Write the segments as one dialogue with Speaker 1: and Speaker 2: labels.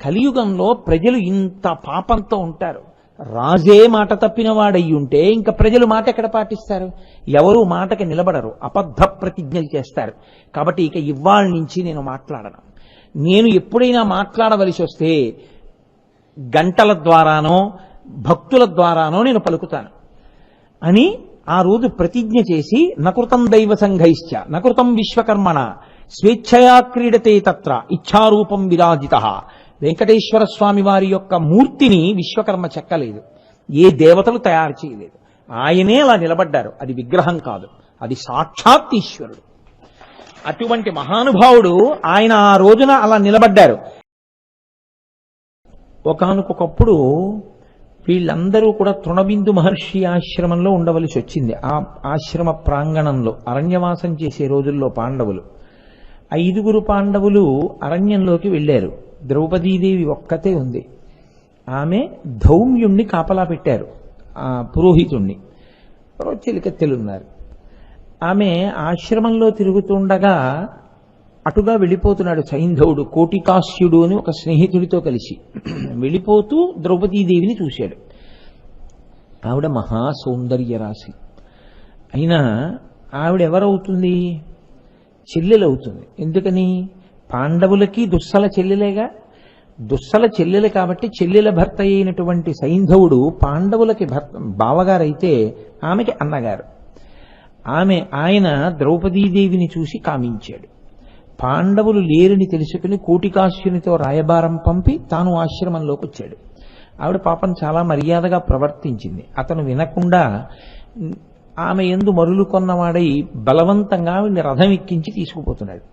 Speaker 1: కలియుగంలో ప్రజలు ఇంత పాపంతో ఉంటారు. రాజే మాట తప్పిన వాడయ్యి ఉంటే ఇంకా ప్రజలు మాట ఎక్కడ పాటిస్తారు? ఎవరు మాటకి నిలబడరు, అబద్ధ ప్రతిజ్ఞలు చేస్తారు. కాబట్టి ఇక ఇవాళ నుంచి నేను మాట్లాడను. నేను ఎప్పుడైనా మాట్లాడవలసి వస్తే గంటల ద్వారానో భక్తుల ద్వారానో నేను పలుకుతాను అని ఆ రోజు ప్రతిజ్ఞ చేసి, నకృతం దైవ సంఘైశ్చ నకృతం విశ్వకర్మణ స్వేచ్ఛయా క్రీడతే తత్ర ఇచ్ఛారూపం విరాజితః. వెంకటేశ్వర స్వామి వారి యొక్క మూర్తిని విశ్వకర్మ చెక్కలేదు, ఏ దేవతలు తయారు చేయలేదు. ఆయనే అలా నిలబడ్డారు. అది విగ్రహం కాదు, అది సాక్షాత్ ఈశ్వరుడు. అటువంటి మహానుభావుడు ఆయన ఆ రోజున అలా నిలబడ్డారు. ఒకానొకప్పుడు వీళ్ళందరూ కూడా తృణబిందు మహర్షి ఆశ్రమంలో ఉండవలసి వచ్చింది. ఆ ఆశ్రమ ప్రాంగణంలో అరణ్యవాసం చేసే రోజుల్లో పాండవులు 5 పాండవులు అరణ్యంలోకి వెళ్ళారు. ద్రౌపదీదేవి ఒక్కతే ఉంది. ఆమె ధౌమ్యుణ్ణి కాపలా పెట్టారు, ఆ పురోహితుణ్ణి. చెలికత్తెలున్నారు. ఆమె ఆశ్రమంలో తిరుగుతుండగా అటుగా వెళ్ళిపోతున్నాడు సైంధవుడు, కోటికాస్యుడు అని ఒక స్నేహితుడితో కలిసి వెళ్ళిపోతూ ద్రౌపదీదేవిని చూశాడు. ఆవిడ మహాసౌందర్య రాశి అయినా ఆవిడెవరవుతుంది? చెల్లెలవుతుంది. ఎందుకని? పాండవులకి దుస్సల చెల్లెలేగా. దుస్సల చెల్లెలు కాబట్టి చెల్లెల భర్త అయినటువంటి సైంధవుడు పాండవులకి బావగారైతే ఆమెకి అన్నగారు. ఆయన ద్రౌపదీదేవిని చూసి కామించాడు. పాండవులు లేరని తెలుసుకుని కోటికాస్యునితో రాయబారం పంపి తాను ఆశ్రమంలోకి వచ్చాడు. ఆవిడ పాపం చాలా మర్యాదగా ప్రవర్తించింది. అతను వినకుండా ఆమె యందు మరులు కొన్నవాడై బలవంతంగా ఆవిడ్ని రథం ఎక్కించి తీసుకుపోతున్నాడు.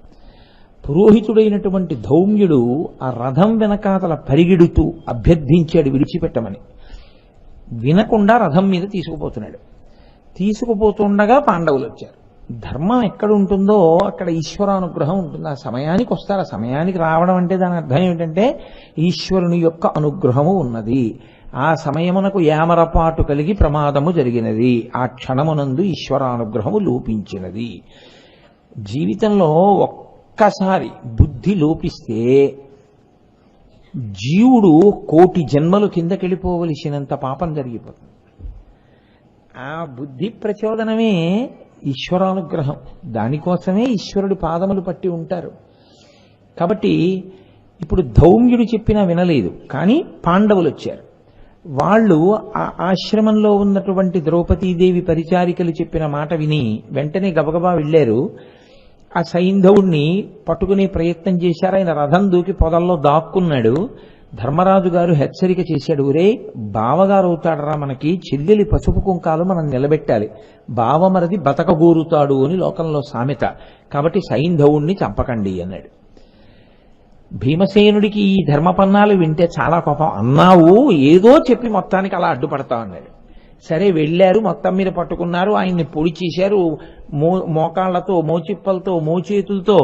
Speaker 1: పురోహితుడైనటువంటి ధౌమ్యుడు ఆ రథం వెనకాతల పరిగెడుతూ అభ్యర్థించాడు విడిచిపెట్టమని. వినకుండా రథం మీద తీసుకుపోతున్నాడు. తీసుకుపోతుండగా పాండవులు వచ్చారు. ధర్మం ఎక్కడ ఉంటుందో అక్కడ ఈశ్వరానుగ్రహం ఉంటుంది. ఆ సమయానికి వస్తారు. ఆ సమయానికి రావడం అంటే దాని అర్థం ఏమిటంటే ఈశ్వరుని యొక్క అనుగ్రహము ఉన్నది. ఆ సమయమునకు యామరపాటు కలిగి ప్రమాదము జరిగినది. ఆ క్షణమునందు ఈశ్వరానుగ్రహము లోపించినది. జీవితంలో ఒక్కసారి బుద్ధి లోపిస్తే జీవుడు 1,000,000 జన్మలు కిందకెళ్ళిపోవలసినంత పాపం జరిగిపోతుంది. ఆ బుద్ధి ప్రచోదనమే ఈశ్వరానుగ్రహం. దానికోసమే ఈశ్వరుడి పాదములు పట్టి ఉంటారు. కాబట్టి ఇప్పుడు ధౌమ్యుడు చెప్పినా వినలేదు, కానీ పాండవులు వచ్చారు. వాళ్ళు ఆ ఆశ్రమంలో ఉన్నటువంటి ద్రౌపదీదేవి పరిచారికలు చెప్పిన మాట విని వెంటనే గబగబా వెళ్ళారు. ఆ సైంధవుణ్ణి పట్టుకునే ప్రయత్నం చేశారు. ఆయన రథం దూకి పొదల్లో దాక్కున్నాడు. ధర్మరాజు గారు హెచ్చరిక చేశాడు, ఒరే బావగారు అవుతాడరా మనకి, చెల్లెలి పసుపు కుంకాలు మనం నిలబెట్టాలి, బావమరది బతకగోరుతాడు అని లోకంలో సామెత, కాబట్టి సైంధవుణ్ణి చంపకండి అన్నాడు. భీమసేనుడికి ఈ ధర్మపన్నాలు వింటే చాలా కోపం. అన్నావు, ఏదో చెప్పి మొత్తానికి అలా అడ్డుపడతా అన్నాడు. సరే వెళ్ళారు, మొత్తం మీద పట్టుకున్నారు. ఆయన్ని పొడి చేశారు. మోకాళ్లతో, మోచిప్పలతో, మోచేతులతో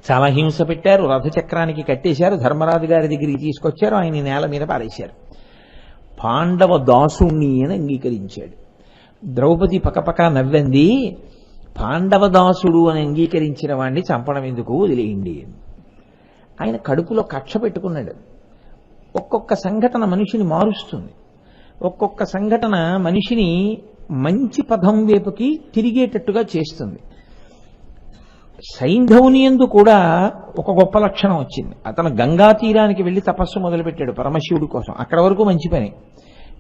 Speaker 1: చాలా హింస పెట్టారు. రథచక్రానికి కట్టేశారు. ధర్మరాజు గారి దగ్గరికి తీసుకొచ్చారు. ఆయన నేల మీద పారేశారు. పాండవ దాసుణ్ణి అని అంగీకరించాడు. ద్రౌపది పకపక నవ్వంది. పాండవ దాసుడు అని అంగీకరించిన వాడిని చంపడం ఎందుకు, వదిలేయండి. ఆయన కడుపులో కక్ష పెట్టుకున్నాడు. ఒక్కొక్క సంఘటన మనిషిని మారుస్తుంది. ఒక్కొక్క సంఘటన మనిషిని మంచి పదం వైపుకి తిరిగేటట్టుగా చేస్తుంది. సైంధవుని యందు కూడా ఒక గొప్ప లక్షణం వచ్చింది. అతను గంగా తీరానికి వెళ్ళి తపస్సు మొదలుపెట్టాడు పరమశివుడి కోసం. అక్కడ వరకు మంచి పని.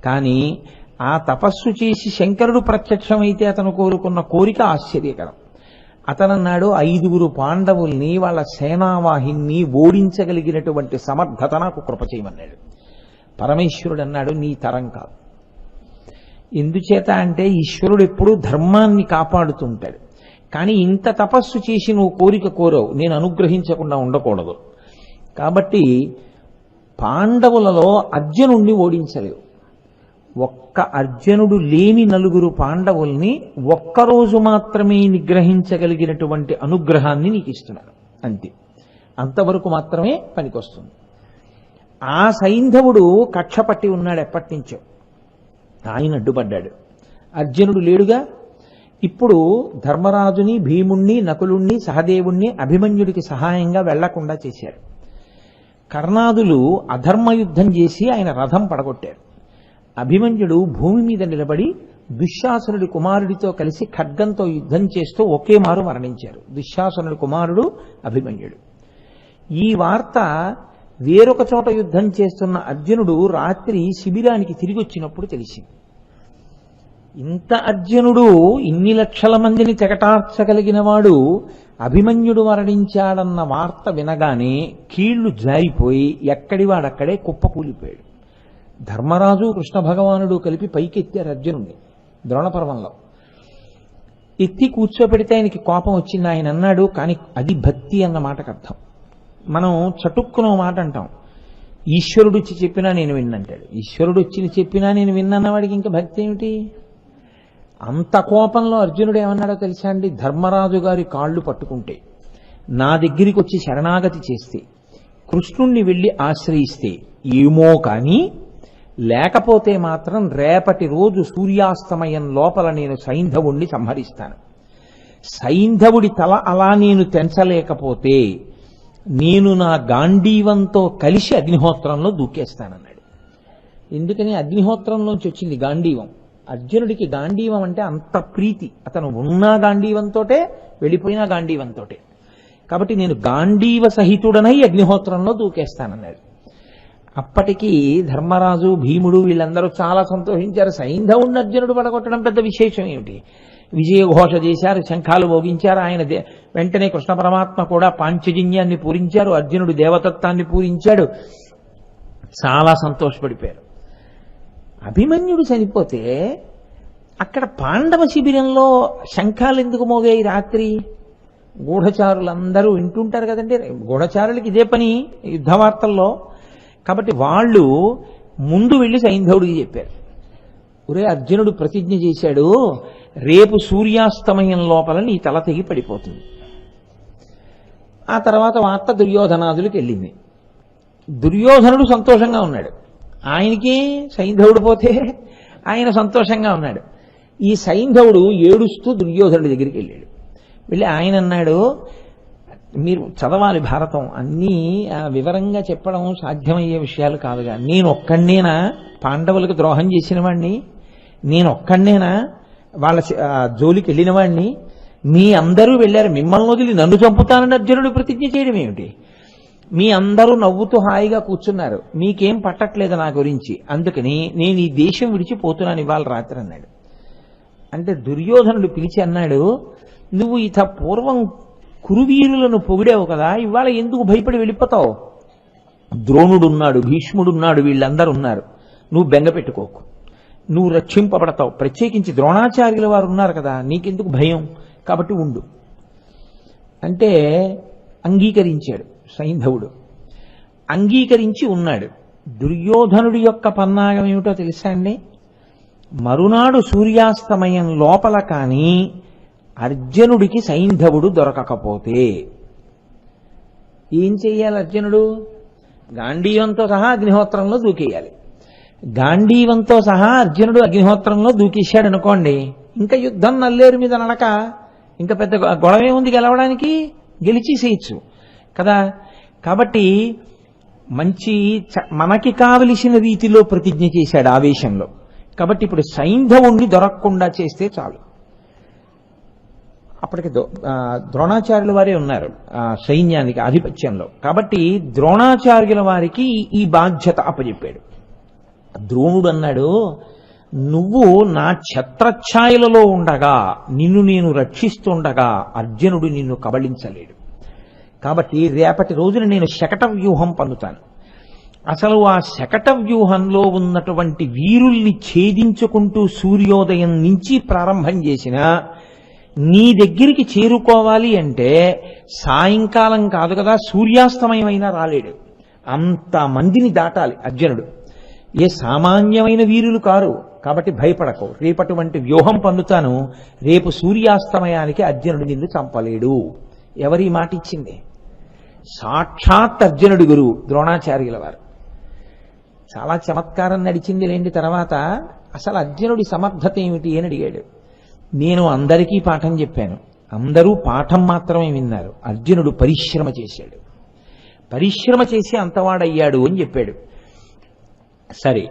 Speaker 1: కానీ ఆ తపస్సు చేసి శంకరుడు ప్రత్యక్షమైతే అతను కోరుకున్న కోరిక ఆశ్చర్యకరం. అతనన్నాడు, 5 పాండవుల్ని, వాళ్ళ సేనావాహిని ఓడించగలిగినటువంటి సమర్థత నాకు కృప చేయమన్నాడు. పరమేశ్వరుడు అన్నాడు, నీ తరం కాదు. ఎందుచేత అంటే ఈశ్వరుడు ఎప్పుడూ ధర్మాన్ని కాపాడుతుంటాడు. కానీ ఇంత తపస్సు చేసి నువ్వు కోరిక కోరవు, నేను అనుగ్రహించకుండా ఉండకూడదు. కాబట్టి పాండవులలో అర్జునుణ్ణి ఓడించలేవు. ఒక్క అర్జునుడు లేని 4 పాండవుల్ని ఒక్కరోజు మాత్రమే నిగ్రహించగలిగినటువంటి అనుగ్రహాన్ని నీకు ఇస్తున్నాను, అంతే. అంతవరకు మాత్రమే పనికొస్తుంది. ఆ సైంధవుడు కక్ష పట్టి ఉన్నాడు ఎప్పటి నుంచో. ఆయన అడ్డుపడ్డాడు. అర్జునుడు లేడుగా. ఇప్పుడు ధర్మరాజుని, భీముణ్ణి, నకులుణ్ణి, సహదేవుణ్ణి అభిమన్యుడికి సహాయంగా వెళ్లకుండా చేశారు. కర్ణాదులు అధర్మయుద్ధం చేసి ఆయన రథం పడగొట్టారు. అభిమన్యుడు భూమి మీద నిలబడి దుశ్శాసనుడి కుమారుడితో కలిసి ఖడ్గంతో యుద్ధం చేస్తూ ఒకే మారు మరణించారు. దుశ్శాసనుడి కుమారుడు అభిమన్యుడు. ఈ వార్త వేరొక చోట యుద్ధం చేస్తున్న అర్జునుడు రాత్రి శిబిరానికి తిరిగి వచ్చినప్పుడు తెలిసింది. ఇంత అర్జునుడు ఇన్ని లక్షల మందిని తెగటార్చగలిగిన వాడు అభిమన్యుడు మరణించాడన్న వార్త వినగానే కీళ్లు జారిపోయి ఎక్కడివాడక్కడే కుప్పకూలిపోయాడు. ధర్మరాజు కృష్ణ భగవానుడు కలిపి పైకెత్తారు అర్జునుడిని ద్రోణపర్వంలో. ఎత్తి కూర్చోపెడితే ఆయనకి కోపం వచ్చింది. ఆయన అన్నాడు, కానీ అది భక్తి అన్న మాటకు అర్థం. మనం చటుక్కున మాట అంటాం, ఈశ్వరుడు వచ్చి చెప్పినా నేను విన్నంటాడు. ఈశ్వరుడు వచ్చి చెప్పినా నేను విన్నన్నవాడికి ఇంకా భక్తి ఏమిటి? అంత కోపంలో అర్జునుడు ఏమన్నాడో తెలుసా అండి? ధర్మరాజు గారి కాళ్ళు పట్టుకుంటే, నా దగ్గరికి వచ్చి శరణాగతి చేస్తే, కృష్ణుణ్ణి వెళ్ళి ఆశ్రయిస్తే ఏమో కానీ, లేకపోతే మాత్రం రేపటి రోజు సూర్యాస్తమయం లోపల నేను సైంధవుణ్ణి సంహరిస్తాను. సైంధవుడి తల అలా నేను తెంచలేకపోతే నేను నా గాంధీవంతో కలిసి అగ్నిహోత్రంలో దూకేస్తానన్నాడు. ఎందుకని? అగ్నిహోత్రంలోంచి వచ్చింది గాంధీవం. అర్జునుడికి గాంధీవం అంటే అంత ప్రీతి. అతను ఉన్నా గాంధీవంతోటే, వెళ్ళిపోయినా గాంధీవంతోటే. కాబట్టి నేను గాంధీవ సహితుడనై అగ్నిహోత్రంలో దూకేస్తానన్నాడు. అప్పటికి ధర్మరాజు, భీముడు వీళ్ళందరూ చాలా సంతోషించారు. సైంధవుణ్ణి అర్జునుడు పడగొట్టడం పెద్ద విశేషం ఏమిటి? విజయఘోష చేశారు, శంఖాలు మోగించారు. ఆయన వెంటనే కృష్ణ పరమాత్మ కూడా పాంచజన్యాన్ని పూరించారు, అర్జునుడు దేవతత్వాన్ని పూరించాడు. చాలా సంతోషపడిపోయారు. అభిమన్యుడు చనిపోతే అక్కడ పాండవ శిబిరంలో శంఖాలు ఎందుకు మోగాయి రాత్రి? గూఢచారులందరూ వింటుంటారు కదండి, గూఢచారులకి ఇదే పని యుద్ధవార్తల్లో. కాబట్టి వాళ్ళు ముందు వెళ్ళి సైంధవుడికి చెప్పారు, ఒరే అర్జునుడు ప్రతిజ్ఞ చేశాడు, రేపు సూర్యాస్తమయం లోపల నీ తల తెగి పడిపోతుంది. ఆ తర్వాత వార్త దుర్యోధనాదులకు వెళ్ళింది. దుర్యోధనుడు సంతోషంగా ఉన్నాడు. ఆయనకి సైంధవుడు పోతే ఆయన సంతోషంగా ఉన్నాడు. ఈ సైంధవుడు ఏడుస్తూ దుర్యోధనుడి దగ్గరికి వెళ్ళాడు. వెళ్ళి ఆయన అన్నాడు, మీరు చదవాలి భారతం, అన్నీ వివరంగా చెప్పడం సాధ్యమయ్యే విషయాలు కాదుగా. నేను ఒక్కడనేనా పాండవులకు ద్రోహం చేసిన వాడిని? నేను ఒక్కడనేనా వాళ్ళ జోలికి వెళ్ళిన వాడిని? మీ అందరూ వెళ్ళారు, మిమ్మల్ని వదిలి నన్ను చంపుతానని అర్జునుడు ప్రతిజ్ఞ చేయడం ఏమిటి? మీ అందరూ నవ్వుతూ హాయిగా కూర్చున్నారు, మీకేం పట్టట్లేదు నా గురించి, అందుకని నేను ఈ దేశం విడిచిపోతున్నాను ఇవాళ రాత్రి అన్నాడు. అంటే దుర్యోధనుడు పిలిచి అన్నాడు, నువ్వు ఇత పూర్వం కురువీరులను పొగిడావు కదా, ఇవాళ ఎందుకు భయపడి వెళ్ళిపోతావు? ద్రోణుడున్నాడు, భీష్ముడున్నాడు, వీళ్ళందరూ ఉన్నారు, నువ్వు బెంగ పెట్టుకోకు, నువ్వు రక్షింపబడతావు. ప్రత్యేకించి ద్రోణాచార్యుల వారు ఉన్నారు కదా, నీకెందుకు భయం, కాబట్టి ఉండు అంటే అంగీకరించాడు సైంధవుడు. అంగీకరించి ఉన్నాడు. దుర్యోధనుడి యొక్క పన్నాగం ఏమిటో తెలుసా అండి? మరునాడు సూర్యాస్తమయం లోపల కానీ అర్జునుడికి సైంధవుడు దొరకకపోతే ఏం చెయ్యాలి? అర్జునుడు గాంధీవంతో సహా అగ్నిహోత్రంలో దూకేయాలి. గాంధీవంతో సహా అర్జునుడు అగ్నిహోత్రంలో దూకేశాడు అనుకోండి, ఇంకా యుద్ధం నల్లేరు మీద నడక, ఇంకా పెద్ద గొడవే ఉంది గెలవడానికి, గెలిచేసేయచ్చు కదా. కాబట్టి మంచి మనకి కావలసిన రీతిలో ప్రతిజ్ఞ చేశాడు ఆవేశంలో. కాబట్టి ఇప్పుడు సైంధవుణ్ణి దొరకకుండా చేస్తే చాలు. అప్పటికి ద్రోణాచార్యుల వారే ఉన్నారు సైన్యానికి ఆధిపత్యంలో. కాబట్టి ద్రోణాచార్యుల వారికి ఈ బాధ్యత అప్పచెప్పాడు. ద్రోణుడు అన్నాడు, నువ్వు నా ఛత్రఛాయలలో ఉండగా, నిన్ను నేను రక్షిస్తుండగా అర్జునుడు నిన్ను కబళించలేడు. కాబట్టి రేపటి రోజున నేను శకట వ్యూహం పన్నుతాను. అసలు ఆ శకట వ్యూహంలో ఉన్నటువంటి వీరుల్ని ఛేదించుకుంటూ సూర్యోదయం నుంచి ప్రారంభం చేసిన నీ దగ్గరికి చేరుకోవాలి అంటే సాయంకాలం కాదు కదా, సూర్యాస్తమయమైనా రాలేడు. అంతమందిని దాటాలి అర్జునుడు. ఏ సామాన్యమైన వీరులు కారు. కాబట్టి భయపడకు, రేపటువంటి వ్యూహం పన్నుతాను, రేపు సూర్యాస్తమయానికి అర్జునుడు నిన్ను చంపలేడు. ఎవరి మాట ఇచ్చింది? సాక్షాత్ అర్జునుడి గురువు ద్రోణాచార్యుల వారు. చాలా చమత్కారం నడిచింది లేండి. తర్వాత అసలు అర్జునుడి సమర్థత ఏమిటి అని అడిగాడు. నేను అందరికీ పాఠం చెప్పాను, అందరూ పాఠం మాత్రమే విన్నారు, అర్జునుడు పరిశ్రమ చేశాడు. పరిశ్రమ చేసి అంతవాడయ్యాడు అని చెప్పాడు. సరే,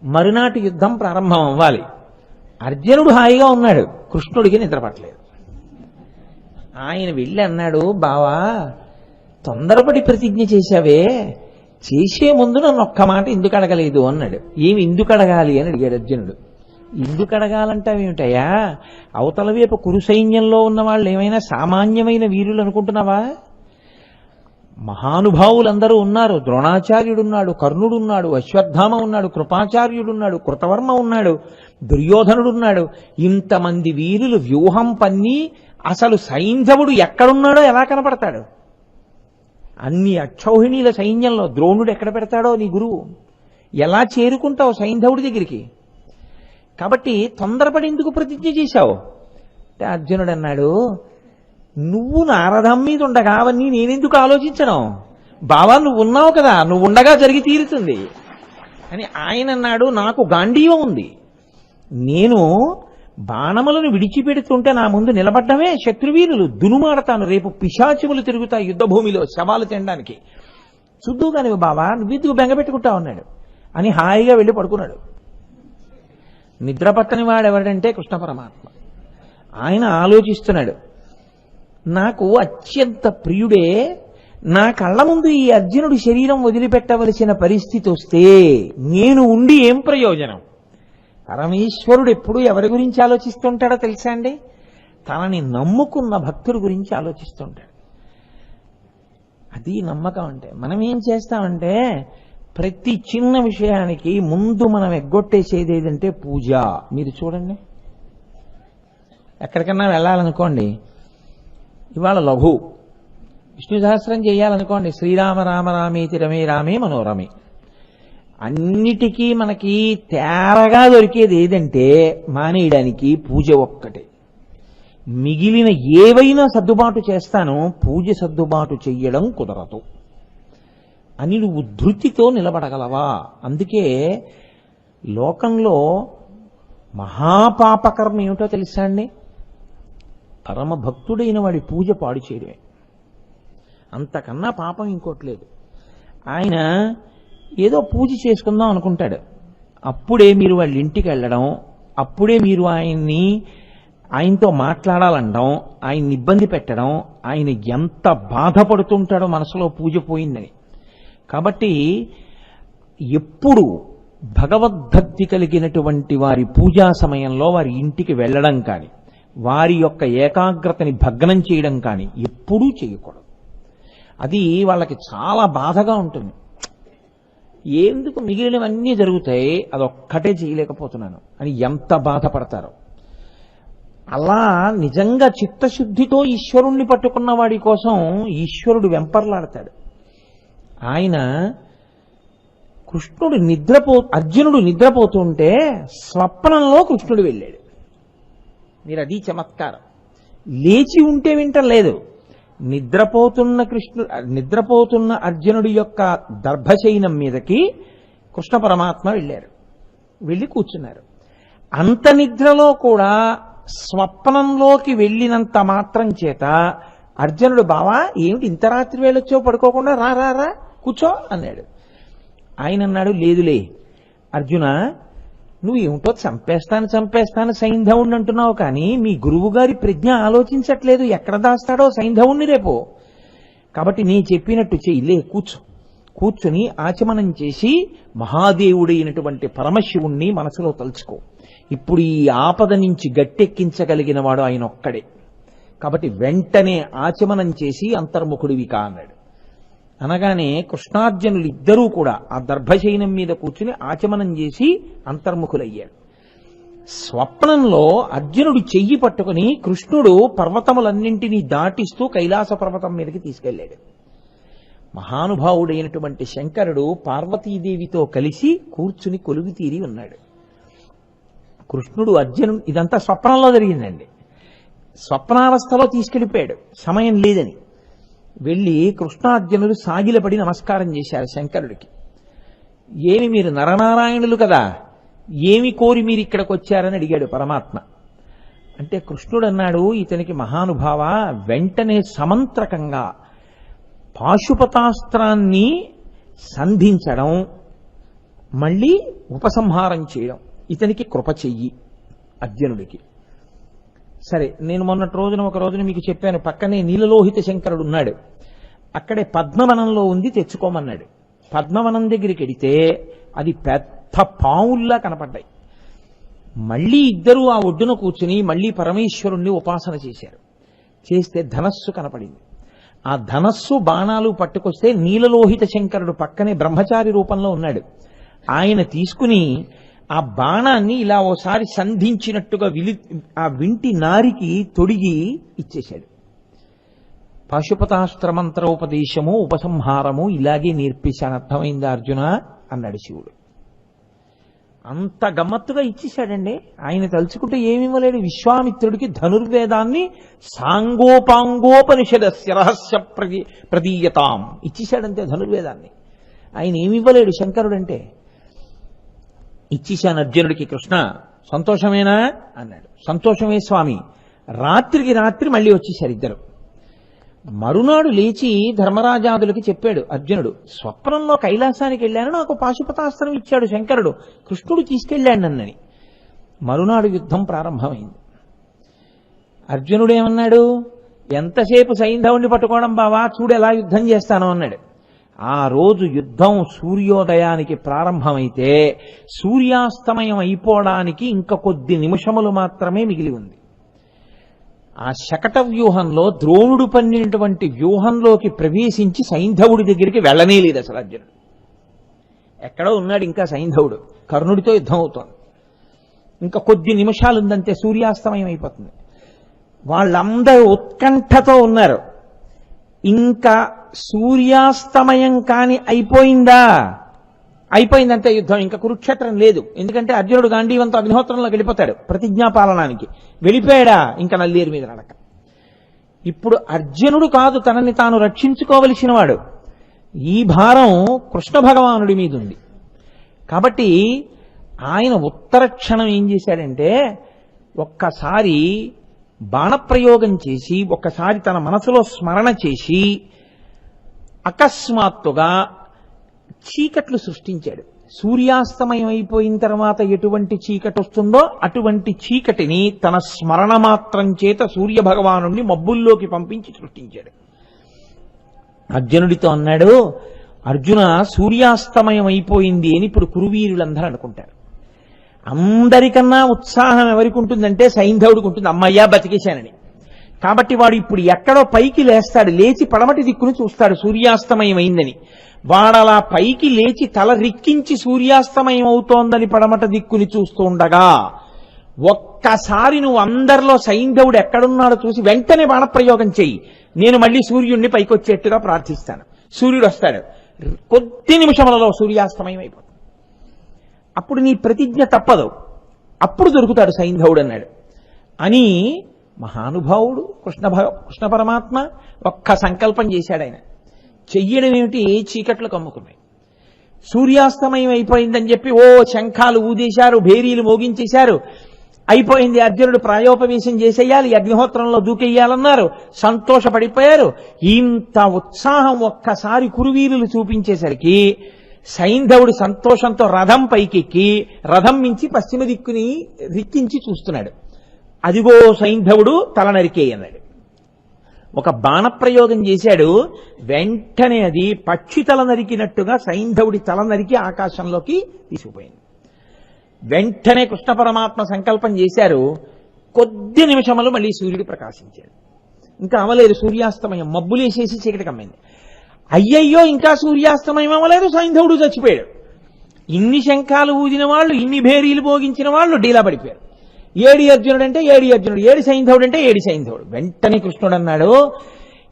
Speaker 1: మరునాటి యుద్ధం ప్రారంభం అవ్వాలి. అర్జునుడు హాయిగా ఉన్నాడు, కృష్ణుడికి నిద్రపట్టలేదు. ఆయన వెళ్ళి అన్నాడు, బావా తొందరపడి ప్రతిజ్ఞ చేశావే, చేసే ముందు నన్ను ఒక్క మాట ఎందుకు అడగలేదు అన్నాడు. ఏమి ఎందుకు అడగాలి అని అడిగాడు అర్జునుడు. ఎందుకు అడగాలంటావేమిటయా, అవతల వైపు కురు సైన్యంలో ఉన్న వాళ్ళు ఏమైనా సామాన్యమైన వీరులు అనుకుంటున్నావా? మహానుభావులందరూ ఉన్నారు. ద్రోణాచార్యుడున్నాడు, కర్ణుడున్నాడు, అశ్వత్థామ ఉన్నాడు, కృపాచార్యుడున్నాడు, కృతవర్మ ఉన్నాడు, దుర్యోధనుడున్నాడు. ఇంతమంది వీరులు వ్యూహం పన్ని అసలు సైంధవుడు ఎక్కడున్నాడో ఎలా కనపడతాడు? అన్ని అక్షౌహిణీల సైన్యంలో ద్రోణుడు ఎక్కడ పెడతాడో నీ గురువు? ఎలా చేరుకుంటావు సైంధవుడి దగ్గరికి? కాబట్టి తొందరపడి ఎందుకు ప్రతిజ్ఞ చేశావు అంటే అర్జునుడు అన్నాడు, నువ్వు నారథం మీద ఉండగా అవన్నీ నేనెందుకు ఆలోచించను? బావా నువ్వు ఉన్నావు కదా, నువ్వు ఉండగా జరిగి తీరుతుంది అని ఆయన అన్నాడు. నాకు గాంధీవం ఉంది, నేను బాణములను విడిచిపెడుతుంటే నా ముందు నిలబడ్డమే శత్రువీరులు దునుమాడతాను. రేపు పిశాచములు తిరుగుతాయి యుద్ధ భూమిలో శవాలు తినడానికి. చూద్దుగా నువ్వు బావా, నువ్వెందుకు బెంగ పెట్టుకుంటావు అన్నాడు. అని హాయిగా వెళ్ళి పడుకున్నాడు. నిద్రపట్టని వాడెవడంటే కృష్ణ పరమాత్మ. ఆయన ఆలోచిస్తున్నాడు, నాకు అత్యంత ప్రియుడే నా కళ్ళ ముందు ఈ అర్జునుడి శరీరం వదిలిపెట్టవలసిన పరిస్థితి వస్తే నేను ఉండి ఏం ప్రయోజనం? పరమేశ్వరుడు ఎప్పుడు ఎవరి గురించి ఆలోచిస్తుంటాడో తెలుసా అండి? తనని నమ్ముకున్న భక్తుడి గురించి ఆలోచిస్తుంటాడు. అది నమ్మకం అంటే. మనం ఏం చేస్తామంటే ప్రతి చిన్న విషయానికి ముందు మనం ఎగ్గొట్టేసేది ఏదంటే పూజ. మీరు చూడండి, ఎక్కడికన్నా వెళ్ళాలనుకోండి, ఇవాళ లఘు విష్ణు సహస్రం చేయాలనుకోండి, శ్రీరామ రామ రామేతి రమే రామే మనోరమే. అన్నిటికీ మనకి తేరగా దొరికేది ఏదంటే మానేయడానికి పూజ ఒక్కటే. మిగిలిన ఏవైనా సర్దుబాటు చేస్తాను, పూజ సర్దుబాటు చెయ్యడం కుదరదు అని నువ్వు ధృతితో నిలబడగలవా? అందుకే లోకంలో మహాపాపకర్మ ఏమిటో తెలుసా అండి? పరమ భక్తుడైన వాడి పూజ పాడు చేయడమే. అంతకన్నా పాపం ఇంకోట్లేదు. ఆయన ఏదో పూజ చేసుకుందాం అనుకుంటాడు, అప్పుడే మీరు వాళ్ళ ఇంటికి వెళ్ళడం, అప్పుడే మీరు ఆయనతో మాట్లాడాలనడం, ఆయన్ని ఇబ్బంది పెట్టడం, ఆయన ఎంత బాధపడుతుంటాడో మనసులో పూజ పోయిందని. కాబట్టి ఎప్పుడు భగవద్భక్తి కలిగినటువంటి వారి పూజా సమయంలో వారి ఇంటికి వెళ్ళడం కానీ, వారి యొక్క ఏకాగ్రతని భగ్నం చేయడం కానీ ఎప్పుడూ చేయకూడదు. అది వాళ్ళకి చాలా బాధగా ఉంటుంది. ఎందుకు మిగిలినవన్నీ జరుగుతాయి, అదొక్కటే చేయలేకపోతున్నాను అని ఎంత బాధపడతారో. అలా నిజంగా చిత్తశుద్ధితో ఈశ్వరుణ్ణి పట్టుకున్న వాడి కోసం ఈశ్వరుడు వెంపర్లాడతాడు. ఆయన అర్జునుడు నిద్రపోతుంటే స్వప్నంలో కృష్ణుడు వెళ్ళాడు. మీరు అది చమత్కారం. లేచి ఉంటే వింటలేదు. నిద్రపోతున్న అర్జునుడి యొక్క దర్భశయనం మీదకి కృష్ణ పరమాత్మ వెళ్ళారు. వెళ్ళి కూర్చున్నారు. అంత నిద్రలో కూడా స్వప్నంలోకి వెళ్ళినంత మాత్రం చేత అర్జునుడు, బావా ఏమిటి ఇంత రాత్రి వేళొచ్చో పడుకోకుండా, రా రా రా కూర్చో అన్నాడు. ఆయన అన్నాడు, లేదులే అర్జున, నువ్వు ఏమిటో చంపేస్తాను సైంధవుణ్ణి అంటున్నావు, కానీ మీ గురువు గారి ప్రజ్ఞ ఆలోచించట్లేదు ఎక్కడ దాస్తాడో సైంధవుణ్ణి రేపు. కాబట్టి నీ చెప్పినట్టు చెయ్యిలే, కూర్చుని ఆచమనం చేసి మహాదేవుడైనటువంటి పరమశివుణ్ణి మనసులో తలుచుకో. ఇప్పుడు ఈ ఆపద నుంచి గట్టెక్కించగలిగిన వాడు ఆయన ఒక్కడే. కాబట్టి వెంటనే ఆచమనం చేసి అంతర్ముఖుడివి కా అన్నాడు. అనగానే కృష్ణార్జునులు ఇద్దరూ కూడా ఆ దర్భశయనం మీద కూర్చుని ఆచమనం చేసి అంతర్ముఖులయ్యాడు. స్వప్నంలో అర్జునుడు చెయ్యి పట్టుకుని కృష్ణుడు పర్వతములన్నింటినీ దాటిస్తూ కైలాస పర్వతం మీదకి తీసుకెళ్లాడు. మహానుభావుడైనటువంటి శంకరుడు పార్వతీదేవితో కలిసి కూర్చుని కొలువు తీరి ఉన్నాడు. కృష్ణుడు అర్జునుడు, ఇదంతా స్వప్నంలో జరిగిందండి. స్వప్నావస్థలో తీసుకెళ్లిపోయాడు, సమయం లేదని. వెళ్ళి కృష్ణార్జునులు సాగిలపడి నమస్కారం చేశారు శంకరుడికి. ఏమి మీరు నరనారాయణులు కదా, ఏమి కోరి మీరు ఇక్కడికి వచ్చారని అడిగాడు పరమాత్మ. అంటే కృష్ణుడు అన్నాడు, ఇతనికి మహానుభావ, వెంటనే సమంత్రకంగా పాశుపతాస్త్రాన్ని సంధించడం, మళ్ళీ ఉపసంహారం చేయడం, ఇతనికి కృప చెయ్యి అర్జునుడికి. సరే, నేను ఒక రోజున మీకు చెప్పాను, పక్కనే నీలలోహిత శంకరుడు ఉన్నాడు, అక్కడే పద్మవనంలో ఉంది, తెచ్చుకోమన్నాడు. పద్మవనం దగ్గరికి వెడితే అది పెద్ద పావుల్లా కనపడ్డాయి. మళ్ళీ ఇద్దరూ ఆ ఒడ్డున కూర్చుని మళ్ళీ పరమేశ్వరుణ్ణి ఉపాసన చేశారు. చేస్తే ధనస్సు కనపడింది. ఆ ధనస్సు బాణాలు పట్టుకొస్తే నీలలోహిత శంకరుడు పక్కనే బ్రహ్మచారి రూపంలో ఉన్నాడు. ఆయన తీసుకుని ఆ బాణాన్ని ఇలా ఓసారి సంధించినట్టుగా ఆ వింటి నారికి తొడిగి ఇచ్చేశాడు. పాశుపతాస్త్రమంత్రోపదేశము ఉపసంహారము ఇలాగే నేర్పేశాను, అర్థమైందా అర్జున అన్నాడు శివుడు. అంత గమ్మత్తుగా ఇచ్చేశాడండి. ఆయన తలుచుకుంటే ఏమివ్వలేడు. విశ్వామిత్రుడికి ధనుర్వేదాన్ని సాంగోపాంగోపనిషదస్య రహస్య ప్రదీయతాం ఇచ్చేశాడంతే ధనుర్వేదాన్ని. ఆయన ఏమివ్వలేడు శంకరుడంటే. ఇచ్చేశాను అర్జునుడికి. కృష్ణ సంతోషమేనా అన్నాడు. సంతోషమే స్వామి. రాత్రికి రాత్రి మళ్ళీ వచ్చేశారు ఇద్దరు. మరునాడు లేచి ధర్మరాజాదులకి చెప్పాడు అర్జునుడు, స్వప్నంలో కైలాసానికి వెళ్ళాను, నాకు పాశుపతాస్త్రం ఇచ్చాడు శంకరుడు, కృష్ణుడు తీసుకెళ్ళాడు నన్నని. మరునాడు యుద్ధం ప్రారంభమైంది. అర్జునుడేమన్నాడు, ఎంతసేపు సైంధవుణ్ణి పట్టుకోవడం బావా, చూడు ఎలా యుద్ధం చేస్తాను అన్నాడు. ఆ రోజు యుద్ధం సూర్యోదయానికి ప్రారంభమైతే సూర్యాస్తమయం అయిపోవడానికి ఇంకా కొద్ది నిమిషములు మాత్రమే మిగిలి ఉంది. ఆ శకట వ్యూహంలో ద్రోణుడు పన్నినటువంటి వ్యూహంలోకి ప్రవేశించి సైంధవుడి దగ్గరికి వెళ్ళనే లేదు అసలు అర్జునుడు. ఎక్కడో ఉన్నాడు ఇంకా సైంధవుడు, కర్ణుడితో యుద్ధం అవుతోంది. ఇంకా కొద్ది నిమిషాలు ఉందంతే సూర్యాస్తమయం అయిపోతుంది. వాళ్ళందరూ ఉత్కంఠతో ఉన్నారు. ఇంకా సూర్యాస్తమయం కాని అయిపోయిందంటే యుద్ధం, ఇంకా కురుక్షేత్రం లేదు. ఎందుకంటే అర్జునుడు గాంధీవంతో అగ్నిహోత్రంలోకి వెళ్ళిపోతాడు ప్రతిజ్ఞాపాలనానికి. వెళ్ళిపోయాడా ఇంకా నల్లేరు మీద నడక. ఇప్పుడు అర్జునుడు కాదు తనని తాను రక్షించుకోవలసిన వాడు, ఈ భారం కృష్ణ భగవానుడి మీద ఉంది. కాబట్టి ఆయన ఉత్తర క్షణం ఏం చేశాడంటే, ఒక్కసారి బాణప్రయోగం చేసి, ఒక్కసారి తన మనసులో స్మరణ చేసి అకస్మాత్తుగా చీకట్లు సృష్టించాడు. సూర్యాస్తమయం అయిపోయిన తర్వాత ఎటువంటి చీకటి వస్తుందో అటువంటి చీకటిని తన స్మరణ మాత్రం చేత సూర్య భగవానుడిని మబ్బుల్లోకి పంపించి సృష్టించాడు. అర్జునుడితో అన్నాడు, అర్జున సూర్యాస్తమయం అయిపోయింది అని ఇప్పుడు కురువీరులందరూ అనుకుంటారు. అందరికన్నా ఉత్సాహం ఎవరికి ఉంటుందంటే సైంధవుడికి ఉంటుంది, అమ్మయ్యా బతికేశానని. కాబట్టి వాడు ఇప్పుడు ఎక్కడో పైకి లేస్తాడు, లేచి పడమటి దిక్కును చూస్తాడు సూర్యాస్తమయం అయిందని. వాడలా పైకి లేచి తల రిక్కించి సూర్యాస్తమయం అవుతోందని పడమట దిక్కుని చూస్తూ ఉండగా ఒక్కసారి నువ్వు అందరిలో సైంధవుడు ఎక్కడున్నాడో చూసి వెంటనే బాణప్రయోగం చెయ్యి, నేను మళ్ళీ సూర్యుడిని పైకి వచ్చేట్టుగా ప్రార్థిస్తాను. సూర్యుడు వస్తాడు, కొద్ది నిమిషములలో సూర్యాస్తమయం అయిపోతుంది. అప్పుడు నీ ప్రతిజ్ఞ తప్పదు, అప్పుడు దొరుకుతాడు సైంధవుడు అన్నాడు. అని మహానుభావుడు కృష్ణ పరమాత్మ ఒక్క సంకల్పం చేశాడు. ఆయన చెయ్యడం ఏమిటి, చీకట్లు కమ్ముకున్నాయి. సూర్యాస్తమయం అయిపోయిందని చెప్పి ఓ శంఖాలు ఊదేశారు, భేరీలు మోగించేశారు. అయిపోయింది, అర్జునుడు ప్రాయోపవేశం చేసేయాలి, అగ్నిహోత్రంలో దూకెయ్యాలన్నారు, సంతోషపడిపోయారు. ఇంత ఉత్సాహం ఒక్కసారి కురువీరులు చూపించేసరికి సైంధవుడు సంతోషంతో రథం పైకెక్కి రథం మించి పశ్చిమ దిక్కుని రిక్కించి చూస్తున్నాడు. అదిగో సైంధవుడు తల నరికేయన్నాడు. ఒక బాణప్రయోగం చేశాడు, వెంటనే అది పక్షి తల నరికినట్టుగా సైంధవుడి తల నరికి ఆకాశంలోకి తీసుకుపోయింది. వెంటనే కృష్ణ పరమాత్మ సంకల్పం చేశారు, కొద్ది నిమిషములు మళ్ళీ సూర్యుడు ప్రకాశించాడు. ఇంకా అవలేదు సూర్యాస్తమయం, మబ్బులేసేసి చీకటి కమ్మింది. అయ్యయ్యో ఇంకా సూర్యాస్తమయం అవ్వలేదు, సైంధవుడు చచ్చిపోయాడు. ఇన్ని శంఖాలు ఊదిన వాళ్ళు, ఇన్ని భేరీలు భోగించిన వాళ్ళు డీలా పడిపోయారు. ఏడి అర్జునుడు అంటే ఏడి అర్జునుడు, ఏడి సైంధవుడు అంటే ఏడి సైంధవుడు. వెంటనే కృష్ణుడు అన్నాడు,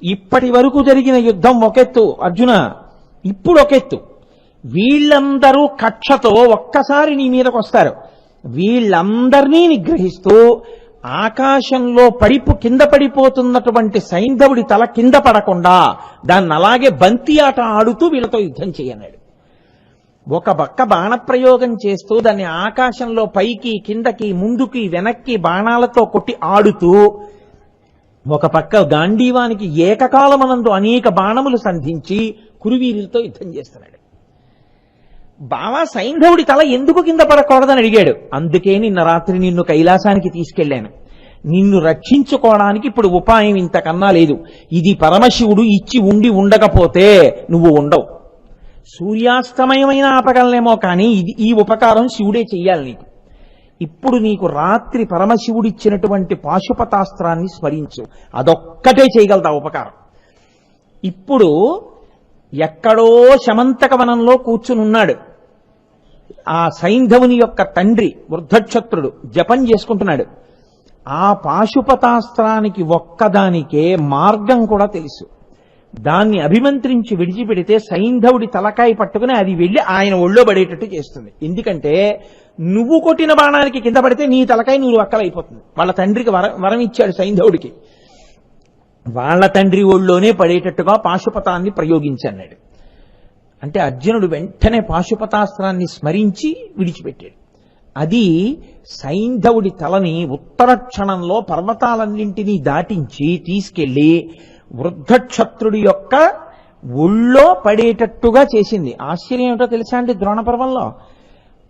Speaker 1: ఇప్పటి వరకు జరిగిన యుద్ధం ఒకెత్తు అర్జున, ఇప్పుడు ఒకెత్తు. వీళ్ళందరూ కక్షతో ఒక్కసారి నీ మీదకు వస్తారు. వీళ్ళందరినీ నిగ్రహిస్తూ ఆకాశంలో కింద పడిపోతున్నటువంటి సైంధవుడి తల కింద పడకుండా దాన్ని అలాగే బంతి ఆట ఆడుతూ వీళ్ళతో యుద్ధం చేయన్నాడు. ఒక పక్క బాణప్రయోగం చేస్తూ దాన్ని ఆకాశంలో పైకి కిందకి ముందుకి వెనక్కి బాణాలతో కొట్టి ఆడుతూ ఒక పక్క గాంధీవానికి ఏకకాలమనందు అనేక బాణములు సంధించి కురువీరులతో యుద్ధం చేస్తున్నాడు. బావా సైంధవుడి తల ఎందుకు కింద పడకూడదని అడిగాడు. అందుకే నిన్న రాత్రి నిన్ను కైలాసానికి తీసుకెళ్లాను. నిన్ను రక్షించుకోవడానికి ఇప్పుడు ఉపాయం ఇంతకన్నా లేదు. ఇది పరమశివుడు ఇచ్చి ఉండి ఉండకపోతే నువ్వు ఉండవు. సూర్యాస్తమయమైన ఆపగలనేమో కానీ ఈ ఉపకారం శివుడే చెయ్యాలి నీకు. ఇప్పుడు నీకు రాత్రి పరమశివుడిచ్చినటువంటి పాశుపతాస్త్రాన్ని స్మరించు. అదొక్కటే చేయగలదా ఉపకారం. ఇప్పుడు ఎక్కడో శమంతక వనంలో కూర్చునున్నాడు. ఆ సైంధవుని యొక్క తండ్రి వృద్ధక్షత్రుడు జపం చేసుకుంటున్నాడు. ఆ పాశుపతాస్త్రానికి ఒక్కదానికే మార్గం కూడా తెలుసు. దాన్ని అభిమంత్రించి విడిచిపెడితే సైంధవుడి తలకాయ పట్టుకుని అది వెళ్ళి ఆయన ఒళ్ళో పడేటట్టు చేస్తుంది. ఎందుకంటే నువ్వు కొట్టిన బాణానికి కింద పడితే నీ తలకాయ నువ్వు అక్కలైపోతుంది. వాళ్ళ తండ్రికి వరం ఇచ్చాడు సైంధవుడికి. వాళ్ళ తండ్రి ఒళ్ళోనే పడేటట్టుగా పాశుపతాన్ని ప్రయోగించన్నాడు. అంటే అర్జునుడు వెంటనే పాశుపతాస్త్రాన్ని స్మరించి విడిచిపెట్టాడు. అది సైంధవుడి తలని ఉత్తర క్షణంలో పర్వతాలన్నింటినీ దాటించి తీసుకెళ్లి వృద్ధక్షత్రుడి యొక్క ఒళ్ళో పడేటట్టుగా చేసింది. ఆశ్చర్యం ఏమిటో తెలుసా అండి, ద్రోణ పర్వంలో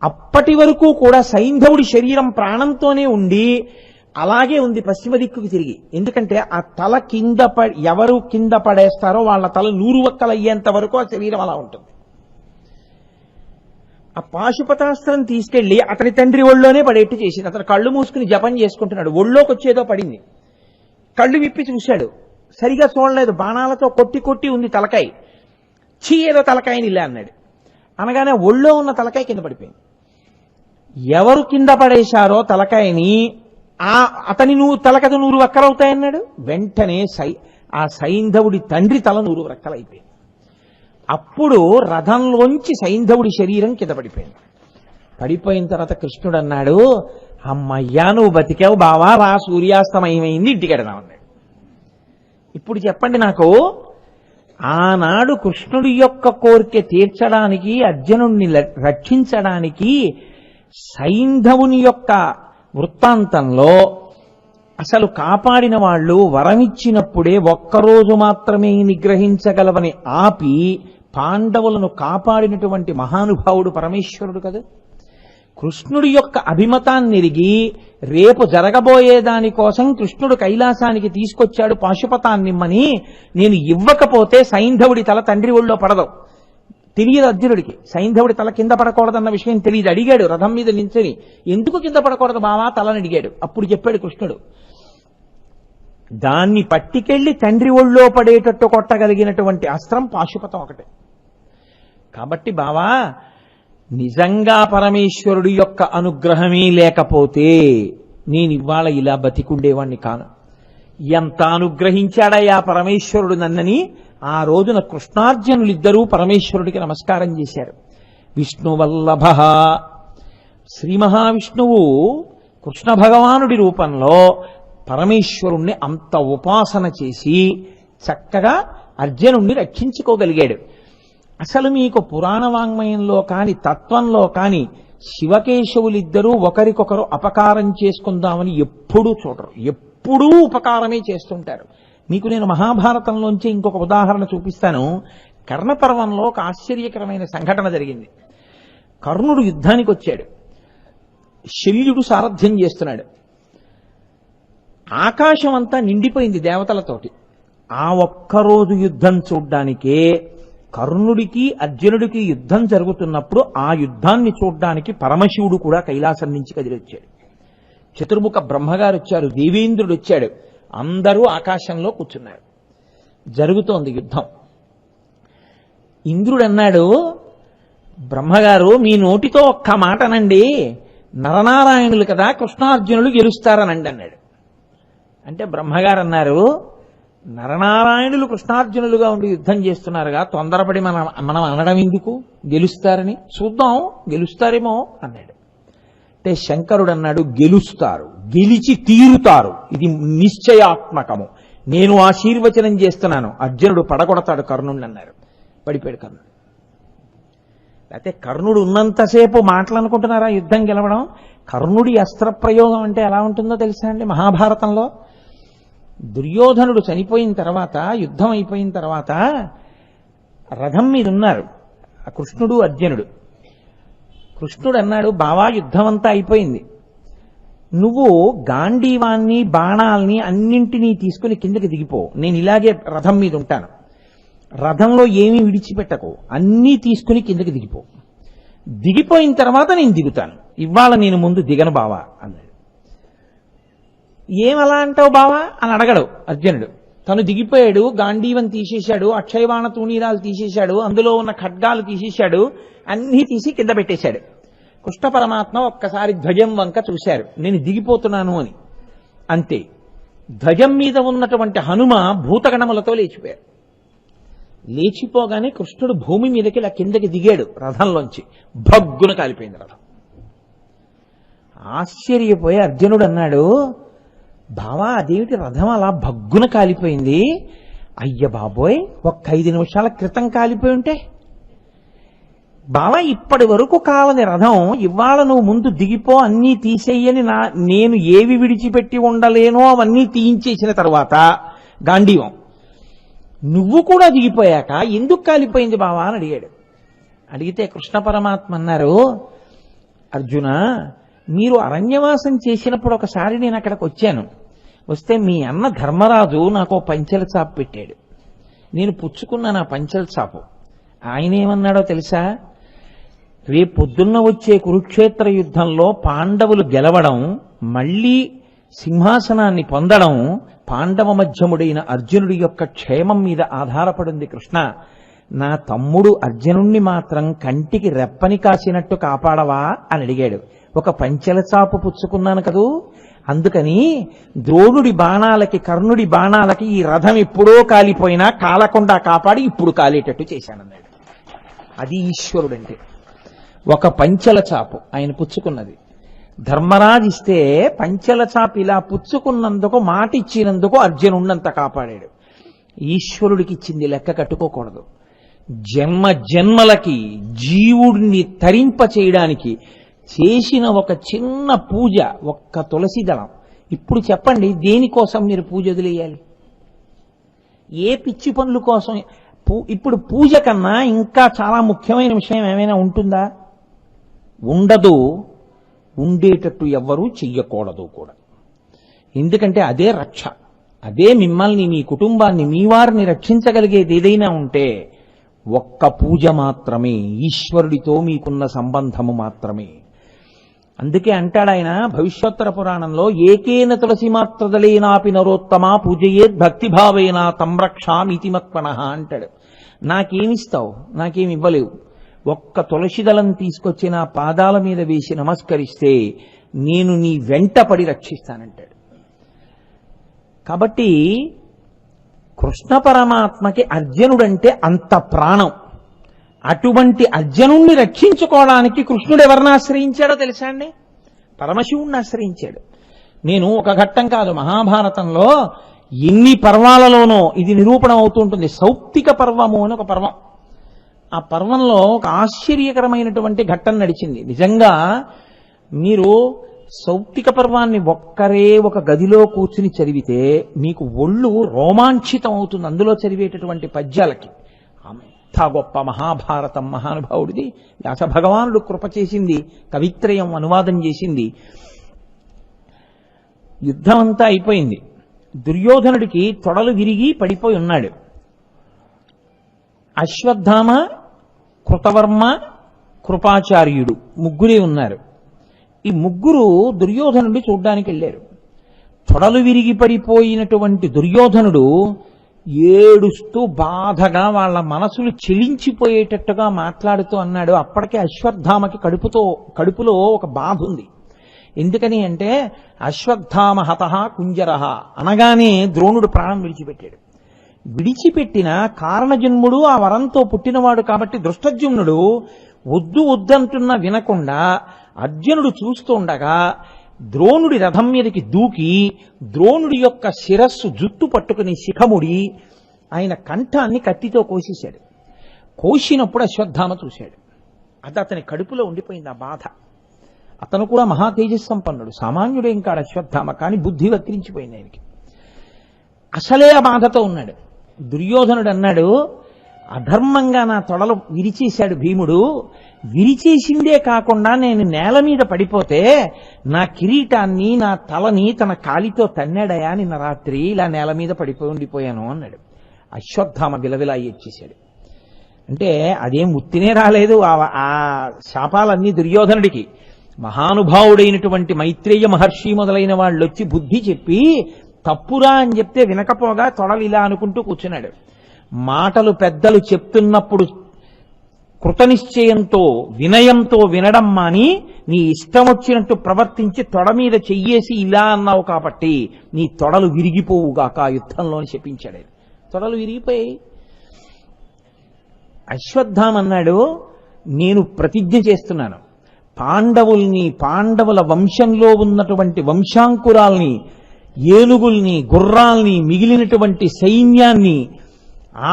Speaker 1: అప్పటి వరకు కూడా సైంధవుడి శరీరం ప్రాణంతోనే ఉండి అలాగే ఉంది పశ్చిమ దిక్కుకి తిరిగి. ఎందుకంటే ఆ తల కింద ఎవరు కింద పడేస్తారో వాళ్ళ తల 100 వక్కలయ్యేంత వరకు ఆ శరీరం అలా ఉంటుంది. ఆ పాశుపతాస్త్రం తీసుకెళ్లి అతని తండ్రి ఒళ్ళోనే పడేట్టు చేసింది. అతను కళ్ళు మూసుకుని జపం చేసుకుంటున్నాడు. ఒళ్ళోకి వచ్చేదో పడింది. కళ్ళు విప్పి చూశాడు, సరిగా చూడలేదు. బాణాలతో కొట్టి కొట్టి ఉంది తలకాయ. ఏదో తలకాయని ఇలా అన్నాడు. అనగానే ఒళ్ళో ఉన్న తలకాయ కింద పడిపోయింది. ఎవరు కింద పడేశారో తలకాయని అతని తలకథ 100 వక్కలవుతాయన్నాడు. వెంటనే ఆ సైంధవుడి తండ్రి తల 100 వక్కలైపోయింది. అప్పుడు రథంలోంచి సైంధవుడి శరీరం కింద పడిపోయింది. పడిపోయిన తర్వాత కృష్ణుడు అన్నాడు, అమ్మయ్యా నువ్వు బతికావు బావా, రా సూర్యాస్తమయమైంది ఇంటికెడదామన్నాడు. ఇప్పుడు చెప్పండి నాకు, ఆనాడు కృష్ణుడి యొక్క కోరిక తీర్చడానికి అర్జునుడిని రక్షించడానికి సైంధవుని యొక్క వృత్తాంతంలో అసలు కాపాడిన వాళ్ళు వరమిచ్చినప్పుడే ఒక్కరోజు మాత్రమే నిగ్రహించగలవని ఆపి పాండవులను కాపాడినటువంటి మహానుభావుడు పరమేశ్వరుడు కదా. కృష్ణుడి యొక్క అభిమతాన్ని ఎరిగి రేపు జరగబోయే దానికోసం కృష్ణుడు కైలాసానికి తీసుకొచ్చాడు పాశుపతాన్నిమ్మని. నేను ఇవ్వకపోతే సైంధవుడి తల తండ్రి ఒళ్ళో పడదు. తెలియదు అర్జునుడికి సైంధవుడి తల కింద పడకూడదన్న విషయం తెలియదు. అడిగాడు రథం మీద నించుని, ఎందుకు కింద పడకూడదు బావా తలని అడిగాడు. అప్పుడు చెప్పాడు కృష్ణుడు, దాన్ని పట్టికెళ్లి తండ్రి ఒళ్ళో పడేటట్టు కొట్టగలిగినటువంటి అస్త్రం పాశుపతం ఒకటే. కాబట్టి బావా నిజంగా పరమేశ్వరుడి యొక్క అనుగ్రహమే లేకపోతే నేను ఇవాళ ఇలా బతికుండేవాణ్ణి కాను. ఎంత అనుగ్రహించాడయ్యా పరమేశ్వరుడు నన్నని ఆ రోజున కృష్ణార్జునులిద్దరూ పరమేశ్వరుడికి నమస్కారం చేశారు. విష్ణువల్లభ, శ్రీ మహావిష్ణువు కృష్ణ భగవానుడి రూపంలో పరమేశ్వరుణ్ణి అంత ఉపాసన చేసి చక్కగా అర్జునుణ్ణి రక్షించుకోగలిగాడు. అసలు మీకు పురాణ వాంగ్మయంలో కాని తత్వంలో కాని శివకేశవులిద్దరూ ఒకరికొకరు అపకారం చేసుకుందామని ఎప్పుడూ చూడరు. ఎప్పుడూ ఉపకారమే చేస్తుంటారు. మీకు నేను మహాభారతంలోంచి ఇంకొక ఉదాహరణ చూపిస్తాను. కర్ణపర్వంలో ఒక ఆశ్చర్యకరమైన సంఘటన జరిగింది. కర్ణుడు యుద్ధానికి వచ్చాడు. శల్యుడు సారథ్యం చేస్తున్నాడు. ఆకాశం అంతా నిండిపోయింది దేవతలతోటి. ఆ ఒక్కరోజు యుద్ధం చూడ్డానికే కర్ణుడికి అర్జునుడికి యుద్ధం జరుగుతున్నప్పుడు ఆ యుద్ధాన్ని చూడ్డానికి పరమశివుడు కూడా కైలాసం నుంచి కదిలొచ్చాడు. చతుర్ముఖ బ్రహ్మగారు వచ్చారు, దేవేంద్రుడు వచ్చాడు. అందరూ ఆకాశంలో కూర్చున్నారు. జరుగుతోంది యుద్ధం. ఇంద్రుడు అన్నాడు, బ్రహ్మగారు మీ నోటితో ఒక్క మాటనండి, నరనారాయణులు కదా కృష్ణార్జునులు గెలుస్తారనండి అన్నాడు. అంటే బ్రహ్మగారు అన్నారు, నరనారాయణులు కృష్ణార్జునులుగా ఉండి యుద్ధం చేస్తున్నారుగా, తొందరపడి మనం అనడం ఎందుకు, గెలుస్తారని చూద్దాం, గెలుస్తారేమో అన్నాడు. అంటే శంకరుడు అన్నాడు, గెలుస్తారు, గెలిచి తీరుతారు, ఇది నిశ్చయాత్మకము, నేను ఆశీర్వచనం చేస్తున్నాను, అర్జునుడు పడగొడతాడు కర్ణుడిని అన్నారు. పడిపోయాడు కర్ణుడు. అయితే కర్ణుడు ఉన్నంతసేపు మాటలు అనుకుంటున్నారా యుద్ధం గెలవడం? కర్ణుడి అస్త్ర ప్రయోగం అంటే ఎలా ఉంటుందో తెలుసా అండి? మహాభారతంలో దుర్యోధనుడు చనిపోయిన తర్వాత, యుద్ధం అయిపోయిన తర్వాత రథం మీద ఉన్నారు కృష్ణుడు అర్జునుడు. కృష్ణుడు అన్నాడు, బావా యుద్ధం అంతా అయిపోయింది, నువ్వు గాంధీవాన్ని బాణాల్ని అన్నింటినీ తీసుకుని కిందకి దిగిపో, నేను ఇలాగే రథం మీద ఉంటాను, రథంలో ఏమీ విడిచిపెట్టకు, అన్నీ తీసుకుని కిందకి దిగిపో, దిగిపోయిన తర్వాత నేను దిగుతాను, ఇవాళ నేను ముందు దిగను బావా అన్నాడు. ఏమలా అంటావు బావా అని అడగడు అర్జునుడు. తను దిగిపోయాడు, గాంధీవం తీసేశాడు, అక్షయబాణ తూణీరాలు తీసేశాడు, అందులో ఉన్న ఖడ్గాలు తీసేశాడు, అన్నీ తీసి కింద పెట్టేశాడు. కృష్ణ పరమాత్మ ఒక్కసారి ధ్వజం వంక చూశారు, నేను దిగిపోతున్నాను అని. అంతే, ధ్వజం మీద ఉన్నటువంటి హనుమ భూతగణములతో లేచిపోయారు. లేచిపోగానే కృష్ణుడు భూమి మీదకి ఇలా కిందకి దిగాడు రథంలోంచి, భగ్గున కాలిపోయింది రథం. ఆశ్చర్యపోయి అర్జునుడు అన్నాడు, బావా అదేమిటి రథం అలా భగ్గున కాలిపోయింది? అయ్య బాబోయ్, ఒక్క 5 నిమిషాల క్రితం కాలిపోయి ఉంటే, బావా ఇప్పటి వరకు కాలని రథం ఇవాళ నువ్వు ముందు దిగిపో అన్నీ తీసేయని నేను ఏవి విడిచిపెట్టి ఉండలేనో అవన్నీ తీయించేసిన తర్వాత గాంధీవం నువ్వు కూడా దిగిపోయాక ఎందుకు కాలిపోయింది బావా అని అడిగాడు. అడిగితే కృష్ణ పరమాత్మ అన్నారు, అర్జున మీరు అరణ్యవాసం చేసినప్పుడు ఒకసారి నేను అక్కడికి వచ్చాను, వస్తే మీ అన్న ధర్మరాజు నాకు పంచెల చాపు పెట్టాడు, నేను పుచ్చుకున్నాను ఆ పంచెల చాపు. ఆయన ఏమన్నాడో తెలుసా, రేపు పొద్దున్న వచ్చే కురుక్షేత్ర యుద్ధంలో పాండవులు గెలవడం, మళ్లీ సింహాసనాన్ని పొందడం పాండవ మధ్యముడైన అర్జునుడి యొక్క క్షేమం మీద ఆధారపడింది కృష్ణ. నా తమ్ముడు అర్జునుణ్ణి మాత్రం కంటికి రెప్పని కాసినట్టు కాపాడవా అని అడిగాడు. ఒక పంచెల చాపు పుచ్చుకున్నాను కదూ, అందుకని ద్రోణుడి బాణాలకి కర్ణుడి బాణాలకి ఈ రథం ఎప్పుడో కాలిపోయినా కాలకుండా కాపాడి ఇప్పుడు కాలేటట్టు చేశానన్నాడు. అది ఈశ్వరుడంటే. ఒక పంచెల చాపు ఆయన పుచ్చుకున్నది, ధర్మరాజు ఇస్తే పంచెల చాపు ఇలా పుచ్చుకున్నందుకు, మాట ఇచ్చినందుకు అర్జునుడినంత కాపాడాడు. ఈశ్వరుడికి ఇచ్చింది లెక్క కట్టుకోకూడదు. జన్మ జన్మలకి జీవుడిని తరింప చేయడానికి చేసిన ఒక చిన్న పూజ, ఒక్క తులసి దళం. ఇప్పుడు చెప్పండి, దేనికోసం మీరు పూజ వదిలేయాలి? ఏ పిచ్చి పనుల కోసం? ఇప్పుడు పూజ కన్నా ఇంకా చాలా ముఖ్యమైన విషయం ఏమైనా ఉంటుందా? ఉండదు. ఉండేటట్టు ఎవ్వరూ చెయ్యకూడదు కూడా. ఎందుకంటే అదే రక్ష, అదే మిమ్మల్ని, మీ కుటుంబాన్ని, మీ వారిని రక్షించగలిగేది ఏదైనా ఉంటే ఒక్క పూజ మాత్రమే, ఈశ్వరుడితో మీకున్న సంబంధము మాత్రమే. అందుకే అంటాడు ఆయన భవిష్యోత్తర పురాణంలో, ఏకేన తులసి మాత్రదలేనాపి నరోత్తమా పూజయేద్ భక్తిభావేనా తంరక్షామితి మత్పనః అంటాడు. నాకేమిస్తావు? నాకేమి ఇవ్వలేవు. ఒక్క తులసిదళం తీసుకొచ్చి నా పాదాల మీద వేసి నమస్కరిస్తే నేను నీ వెంట పడి రక్షిస్తానంటాడు. కాబట్టి కృష్ణ పరమాత్మకి అర్జునుడంటే అంత ప్రాణం. అటువంటి అర్జునుణ్ణి రక్షించుకోవడానికి కృష్ణుడు ఎవరిని ఆశ్రయించాడో తెలుసా అండి? పరమశివుణ్ణి ఆశ్రయించాడు. నేను ఒక ఘట్టం కాదు, మహాభారతంలో ఎన్ని పర్వాలలోనో ఇది నిరూపణ అవుతూ ఉంటుంది. సౌప్తిక పర్వము అని ఒక పర్వం. ఆ పర్వంలో ఒక ఆశ్చర్యకరమైనటువంటి ఘట్టం నడిచింది. నిజంగా మీరు సౌప్తిక పర్వాన్ని ఒక్కరే ఒక గదిలో కూర్చుని చదివితే మీకు ఒళ్ళు రోమాంచితం అవుతుంది అందులో చదివేటటువంటి పద్యాలకి. అంత గొప్ప మహాభారతం మహానుభావుడిది. వ్యాస భగవానుడు కృప చేసింది, కవిత్రయం అనువాదం చేసింది. యుద్ధం అంతా అయిపోయింది. దుర్యోధనుడికి తొడలు విరిగి పడిపోయి ఉన్నాడు. అశ్వత్థామ, కృతవర్మ, కృపాచార్యుడు ముగ్గురే ఉన్నారు. ఈ ముగ్గురు దుర్యోధనుడిని చూడ్డానికి వెళ్ళారు. తొడలు విరిగి పడిపోయినటువంటి దుర్యోధనుడు ఏడుస్తూ బాధగా వాళ్ళ మనసులు చెలించిపోయేటట్టుగా మాట్లాడుతూ అన్నాడు. అప్పటికే అశ్వత్థామకి కడుపులో ఒక బాధ ఉంది. ఎందుకని అంటే అశ్వత్థామ హతః కుంజరః అనగానే ద్రోణుడు ప్రాణం విడిచిపెట్టాడు. విడిచిపెట్టిన కారణజన్ముడు ఆ వరంతో పుట్టినవాడు కాబట్టి దృష్టజుమ్నుడు వద్దు వద్దంటున్నా వినకుండా అర్జునుడు చూస్తూ ఉండగా ద్రోణుడి రథం మీదకి దూకి ద్రోణుడి యొక్క శిరస్సు జుట్టు పట్టుకుని శిఖముడి ఆయన కంఠాన్ని కత్తితో కోసేశాడు. కోసినప్పుడు అశ్వత్థామ చూశాడు. అది అతని కడుపులో ఉండిపోయింది ఆ బాధ. అతను కూడా మహా తేజస్సంపన్నుడు, సామాన్యుడేం కాడు అశ్వత్థామ, కానీ బుద్ధి వక్రించిపోయింది ఆయనకి. అసలే ఆ బాధతో ఉన్నాడు. దుర్యోధనుడు అన్నాడు, అధర్మంగా నా తొడలు విరిచేశాడు భీముడు. విరిచేసిందే కాకుండా నేను నేల మీద పడిపోతే నా కిరీటాన్ని నా తలని తన కాలితో తన్నాడయా నిన్న రాత్రి, ఇలా నేల మీద పడిపోయి ఉండిపోయాను అన్నాడు. అశ్వత్థామ విలవిలా ఏడ్చేశాడు. అంటే అదేం ఉత్తినే రాలేదు, ఆ శాపాలన్నీ దుర్యోధనుడికి. మహానుభావుడైనటువంటి మైత్రేయ మహర్షి మొదలైన వాళ్ళు వచ్చి బుద్ధి చెప్పి తప్పురా అని చెప్తే వినకపోగా తొడలు ఇలా అనుకుంటూ కూర్చున్నాడు. మాటలు పెద్దలు చెప్తున్నప్పుడు కృతనిశ్చయంతో వినయంతో వినడం మాని నీ ఇష్టం వచ్చినట్టు ప్రవర్తించి తొడ మీద చెయ్యేసి ఇలా అన్నావు కాబట్టి నీ తొడలు విరిగిపోవుగాక యుద్ధంలో శపించాడు. తొడలు విరిగిపోయి అశ్వత్థామన్నాడు, నేను ప్రతిజ్ఞ చేస్తున్నాను, పాండవుల వంశంలో ఉన్నటువంటి వంశాంకురాల్ని, ఏనుగుల్ని, గుర్రాల్ని, మిగిలినటువంటి సైన్యాన్ని,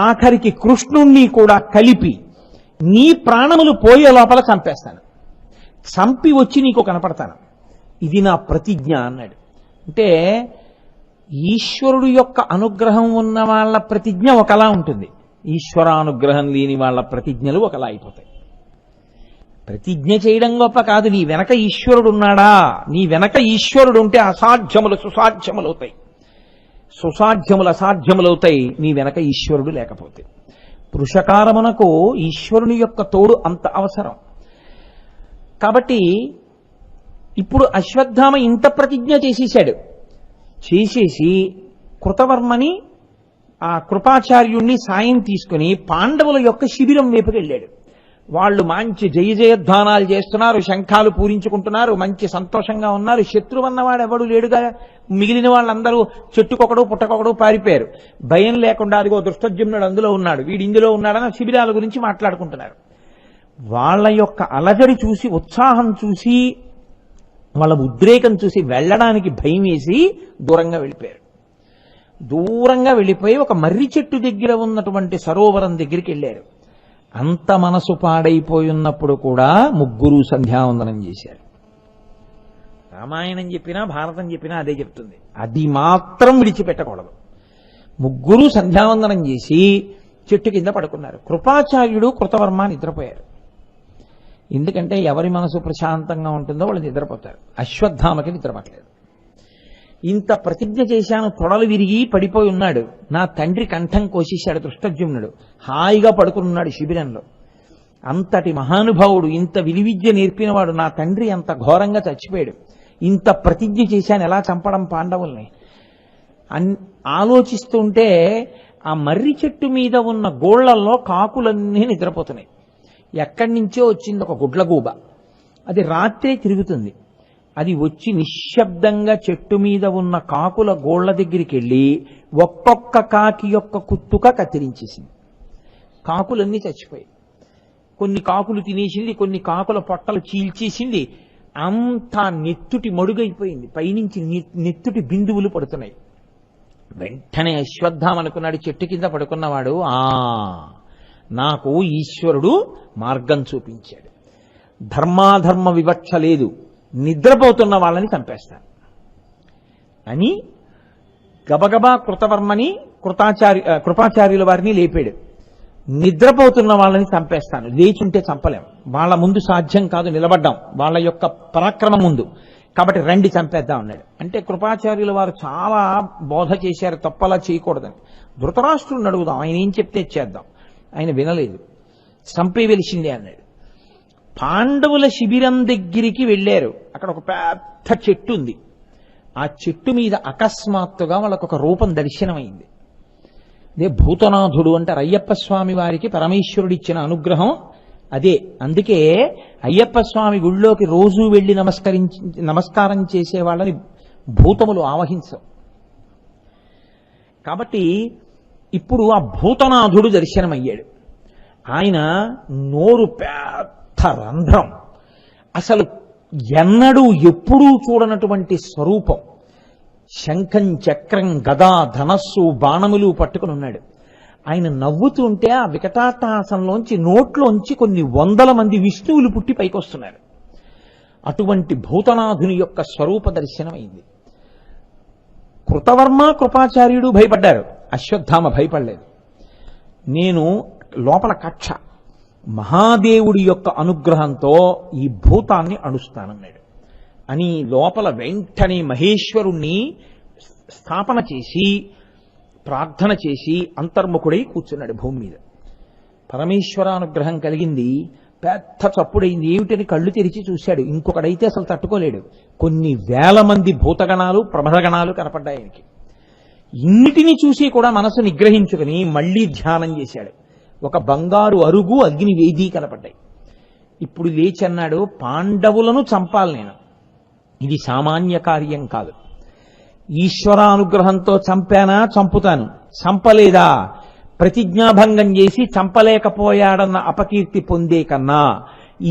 Speaker 1: ఆఖరికి కృష్ణుణ్ణి కూడా కలిపి నీ ప్రాణములు పోయే లోపల చంపేస్తాను, చంపి వచ్చి నీకు కనపడతాను, ఇది నా ప్రతిజ్ఞ అన్నాడు. అంటే ఈశ్వరుడు యొక్క అనుగ్రహం ఉన్న వాళ్ళ ప్రతిజ్ఞ ఒకలా ఉంటుంది, ఈశ్వరానుగ్రహం లేని వాళ్ళ ప్రతిజ్ఞలు ఒకలా అయిపోతాయి. ప్రతిజ్ఞ చేయడం గొప్ప కాదు, నీ వెనక ఈశ్వరుడు ఉన్నాడా, నీ వెనక ఈశ్వరుడు ఉంటే అసాధ్యములు సుసాధ్యములవుతాయి, సుసాధ్యములు అసాధ్యములవుతాయి నీ వెనక ఈశ్వరుడు లేకపోతే. పురుషకారమునకు ఈశ్వరుని యొక్క తోడు అంత అవసరం. కాబట్టి ఇప్పుడు అశ్వత్థామ ఇంత ప్రతిజ్ఞ చేసేశాడు. చేసేసి కృతవర్మని, ఆ కృపాచార్యుణ్ణి సాయం తీసుకుని పాండవుల యొక్క శిబిరం వైపుకి వెళ్ళాడు. వాళ్ళు మంచి జయ జయధ్వానాలు చేస్తున్నారు, శంఖాలు పూరించుకుంటున్నారు, మంచి సంతోషంగా ఉన్నారు. శత్రువన్నవాడు ఎవడు లేడుగా, మిగిలిన వాళ్ళందరూ చెట్టుకొకడు పుట్టకొకడు పారిపోయారు. భయం లేకుండా అదిగో దృష్టజ్యుమ్నుడు అందులో ఉన్నాడు, వీడు ఇందులో ఉన్నాడని శిబిరాల గురించి మాట్లాడుకుంటున్నారు. వాళ్ళ యొక్క అలజడి చూసి, ఉత్సాహం చూసి, వాళ్ళ ఉద్రేకం చూసి వెళ్ళడానికి భయం వేసి దూరంగా వెళ్ళిపోయారు. దూరంగా వెళ్ళిపోయి ఒక మర్రి చెట్టు దగ్గర ఉన్నటువంటి సరోవరం దగ్గరికి వెళ్ళారు. అంత మనసు పాడైపోయి ఉన్నప్పుడు కూడా ముగ్గురు సంధ్యావందనం చేశారు. రామాయణం చెప్పినా భారతం చెప్పినా అదే చెప్తుంది, అది మాత్రం విడిచిపెట్టకూడదు. ముగ్గురు సంధ్యావందనం చేసి చెట్టు కింద పడుకున్నారు. కృపాచార్యుడు కృతవర్మ నిద్రపోయారు. ఎందుకంటే ఎవరి మనసు ప్రశాంతంగా ఉంటుందో వాళ్ళు నిద్రపోతారు. అశ్వత్థామకి నిద్రపట్టలేదు. ఇంత ప్రతిజ్ఞ చేశాను, తొడలు విరిగి పడిపోయి ఉన్నాడు, నా తండ్రి కంఠం కోసేశాడు దృష్టజ్యుమ్నుడు, హాయిగా పడుకున్నాడు శిబిరంలో. అంతటి మహానుభావుడు, ఇంత విలువిద్య నేర్పినవాడు నా తండ్రి అంత ఘోరంగా చచ్చిపోయాడు, ఇంత ప్రతిజ్ఞ చేశాను, ఎలా చంపడం పాండవుల్ని ఆలోచిస్తుంటే ఆ మర్రి చెట్టు మీద ఉన్న గోళ్లల్లో కాకులన్నీ నిద్రపోతున్నాయి. ఎక్కడి నుంచో వచ్చింది ఒక గుడ్లగూబ, అది రాత్రే తిరుగుతుంది. అది వచ్చి నిశ్శబ్దంగా చెట్టు మీద ఉన్న కాకుల గోళ్ల దగ్గరికి వెళ్ళి ఒక్కొక్క కాకి యొక్క కుత్తుక కత్తిరించేసింది. కాకులన్నీ చచ్చిపోయి, కొన్ని కాకులు తినేసింది, కొన్ని కాకుల పొట్టలు చీల్చేసింది. అంతా నెత్తుటి మడుగైపోయింది, పైనుంచి నెత్తుటి బిందువులు పడుతున్నాయి. వెంటనే అశ్వత్థామ అనుకున్నాడు, చెట్టు కింద పడుకున్నవాడు, నాకు ఈశ్వరుడు మార్గం చూపించాడు, ధర్మాధర్మ వివక్ష లేదు, నిద్రపోతున్న వాళ్ళని చంపేస్తాను అని గబగబా కృతవర్మని కృపాచార్యుల వారిని లేపాడు. నిద్రపోతున్న వాళ్ళని చంపేస్తాను, లేచుంటే చంపలేం, వాళ్ళ ముందు సాధ్యం కాదు నిలబడ్డాం వాళ్ళ యొక్క పరాక్రమం ముందు, కాబట్టి రండి చంపేద్దాం అన్నాడు. అంటే కృపాచార్యుల వారు చాలా బోధ చేశారు, తప్పలా చేయకూడదని. ధృతరాష్ట్రుడిని అడుగుదాం, ఆయన ఏం చెప్తే చేద్దాం. ఆయన వినలేదు, చంపే వెలిసిందే అన్నాడు. పాండవుల శిబిరం దగ్గరికి వెళ్ళారు. అక్కడ ఒక పెద్ద చెట్టు ఉంది. ఆ చెట్టు మీద అకస్మాత్తుగా వాళ్ళకు ఒక రూపం దర్శనమైంది. అదే భూతనాథుడు అంటారు. అయ్యప్ప స్వామి వారికి పరమేశ్వరుడు ఇచ్చిన అనుగ్రహం అదే. అందుకే అయ్యప్ప స్వామి గుళ్ళోకి రోజు వెళ్లి నమస్కారం చేసే వాళ్ళని భూతములు ఆవహించవు. కాబట్టి ఇప్పుడు ఆ భూతనాథుడు దర్శనమయ్యాడు. ఆయన నోరు పెద్ద రంధ్రం, అసలు ఎన్నడూ ఎప్పుడూ చూడనటువంటి స్వరూపం. శంఖం, చక్రం, గదా, ధనస్సు, బాణములు పట్టుకుని ఉన్నాడు. ఆయన నవ్వుతుంటే ఆ వికటాట్టహాసంలోంచి నోట్లోంచి కొన్ని 100 మంది విష్ణువులు పుట్టి పైకొస్తున్నారు. అటువంటి భూతనాథుని యొక్క స్వరూప దర్శనమైంది. కృతవర్మ కృపాచార్యుడు భయపడ్డారు, అశ్వత్థామ భయపడలేదు. నేను లోపల కక్ష, మహాదేవుడి యొక్క అనుగ్రహంతో ఈ భూతాన్ని అణుస్తానన్నాడు అని లోపల వెంటనే మహేశ్వరుణ్ణి స్థాపన చేసి ప్రార్థన చేసి అంతర్ముఖుడై కూర్చున్నాడు భూమి మీద. పరమేశ్వరానుగ్రహం కలిగింది. పెద్ద చప్పుడైంది. ఏమిటని కళ్ళు తెరిచి చూశాడు. ఇంకొకడైతే అసలు తట్టుకోలేడు. కొన్ని వేల మంది భూతగణాలు ప్రమథగణాలు కనపడ్డాయి ఆయనకి. ఇన్నిటినీ చూసి కూడా మనసు నిగ్రహించుకుని మళ్లీ ధ్యానం చేశాడు. ఒక బంగారు అరుగు అగ్ని వేది కనపడ్డాయి. ఇప్పుడు లేచన్నాడు, పాండవులను చంపాలి నేను, ఇది సామాన్య కార్యం కాదు. ఈశ్వరానుగ్రహంతో చంపానా చంపుతాను, చంపలేదా ప్రతిజ్ఞాభంగం చేసి చంపలేకపోయాడన్న అపకీర్తి పొందే కన్నా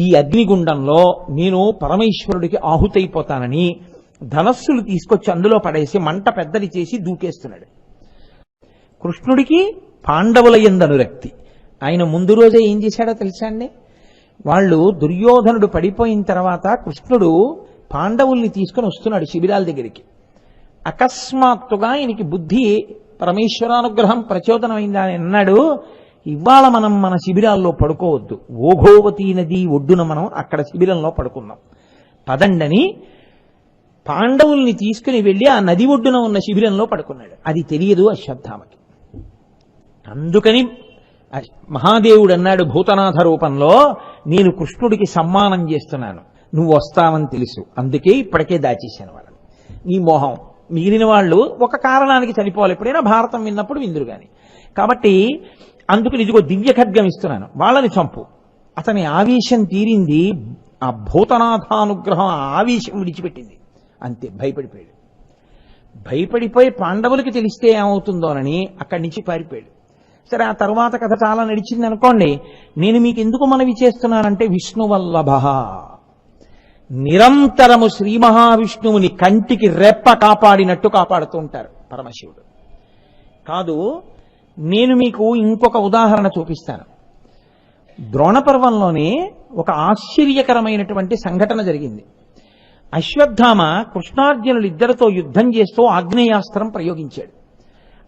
Speaker 1: ఈ అగ్నిగుండంలో నేను పరమేశ్వరుడికి ఆహుతైపోతానని ధనస్సులు తీసుకొచ్చి అందులో పడేసి మంట పెద్దది చేసి దూకేస్తున్నాడు. కృష్ణుడికి పాండవుల యందు అనురక్తి. ఆయన ముందు రోజే ఏం చేశాడో తెలుసా అండి? వాళ్ళు దుర్యోధనుడు పడిపోయిన తర్వాత కృష్ణుడు పాండవుల్ని తీసుకుని వస్తున్నాడు శిబిరాల దగ్గరికి. అకస్మాత్తుగా ఆయనకి బుద్ధి పరమేశ్వరానుగ్రహం ప్రచోదనమైందా అని అన్నాడు, ఇవాళ మనం మన శిబిరాల్లో పడుకోవద్దు, ఓఘోవతీ నది ఒడ్డున మనం అక్కడ శిబిరంలో పడుకుందాం పదండని పాండవుల్ని తీసుకుని వెళ్లి ఆ నది ఒడ్డున ఉన్న శిబిరంలో పడుకున్నాడు. అది తెలియదు అశ్వత్థామకి. అందుకని మహాదేవుడు అన్నాడు భూతనాథ రూపంలో, నేను కృష్ణుడికి సమ్మానం చేస్తున్నాను, నువ్వు వస్తావని తెలుసు, అందుకే ఇప్పటికే దాచేశాను వాళ్ళని. నీ మోహం, మిగిలిన వాళ్ళు ఒక కారణానికి చనిపోవాలి, ఎప్పుడైనా భారతం విన్నప్పుడు విందురు గాని. కాబట్టి అందుకని ఇదిగో దివ్య ఖడ్గం ఇస్తున్నాను, వాళ్ళని చంపు. అతని ఆవేశం తీరింది. ఆ భూతనాథానుగ్రహం ఆ ఆవేశం విడిచిపెట్టింది. అంతే, భయపడిపోయాడు. భయపడిపోయి పాండవులకి తెలిస్తే ఏమవుతుందోనని అక్కడి నుంచి పారిపోయాడు. సరే, ఆ తరువాత కథ చాలా నడిచింది అనుకోండి. నేను మీకు ఎందుకు మనవి చేస్తున్నానంటే, విష్ణువల్లభ, నిరంతరము శ్రీ మహావిష్ణువుని కంటికి రెప్ప కాపాడినట్టు కాపాడుతూ ఉంటారు పరమశివుడు. కాదు, నేను మీకు ఇంకొక ఉదాహరణ చూపిస్తాను. ద్రోణపర్వంలోనే ఒక ఆశ్చర్యకరమైనటువంటి సంఘటన జరిగింది. అశ్వత్థామ కృష్ణార్జునులు ఇద్దరితో యుద్ధం చేస్తూ ఆగ్నేయాస్త్రం ప్రయోగించాడు.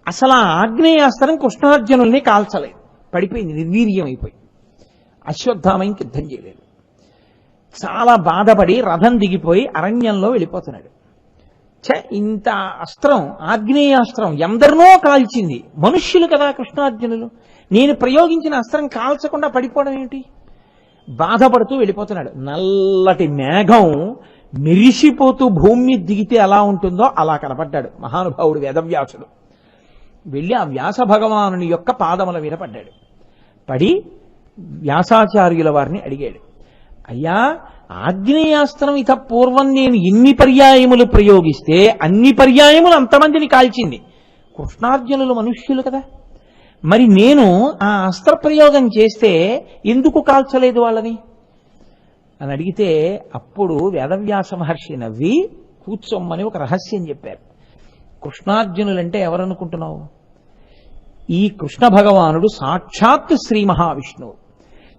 Speaker 1: అసలు ఆ ఆగ్నేయాస్త్రం కృష్ణార్జునుల్ని కాల్చలేదు, పడిపోయింది, నిర్వీర్యం అయిపోయి. అశ్వత్థామ ఇంక యుద్ధం చేయలేదు. చాలా బాధపడి రథం దిగిపోయి అరణ్యంలో వెళ్ళిపోతున్నాడు. ఇంత అస్త్రం, ఆగ్నేయాస్త్రం ఎందరినో కాల్చింది, మనుష్యులు కదా కృష్ణార్జునులు, నేను ప్రయోగించిన అస్త్రం కాల్చకుండా పడిపోవడం ఏమిటి? బాధపడుతూ వెళ్ళిపోతున్నాడు. నల్లటి మేఘం మెరిసిపోతూ భూమి దిగితే ఎలా ఉంటుందో అలా కనపడ్డాడు మహానుభావుడు వేదవ్యాసుడు. వెళ్ళి ఆ వ్యాస భగవానుని యొక్క పాదముల మీద పడ్డాడు. పడి వ్యాసాచార్యుల వారిని అడిగాడు, అయ్యా, ఆగ్నేయాస్త్రం ఇత పూర్వం నేను ఎన్ని పర్యాయములు ప్రయోగిస్తే అన్ని పర్యాయములు అంతమందిని కాల్చింది. కృష్ణార్జునులు మనుష్యులు కదా, మరి నేను ఆ అస్త్ర ప్రయోగం చేస్తే ఎందుకు కాల్చలేదు వాళ్ళని అని అడిగితే, అప్పుడు వేదవ్యాస మహర్షి నవ్వి కూర్చోమ్మని ఒక రహస్యం చెప్పారు. కృష్ణార్జునులంటే ఎవరనుకుంటున్నావు? ఈ కృష్ణ భగవానుడు సాక్షాత్ శ్రీ మహావిష్ణువు.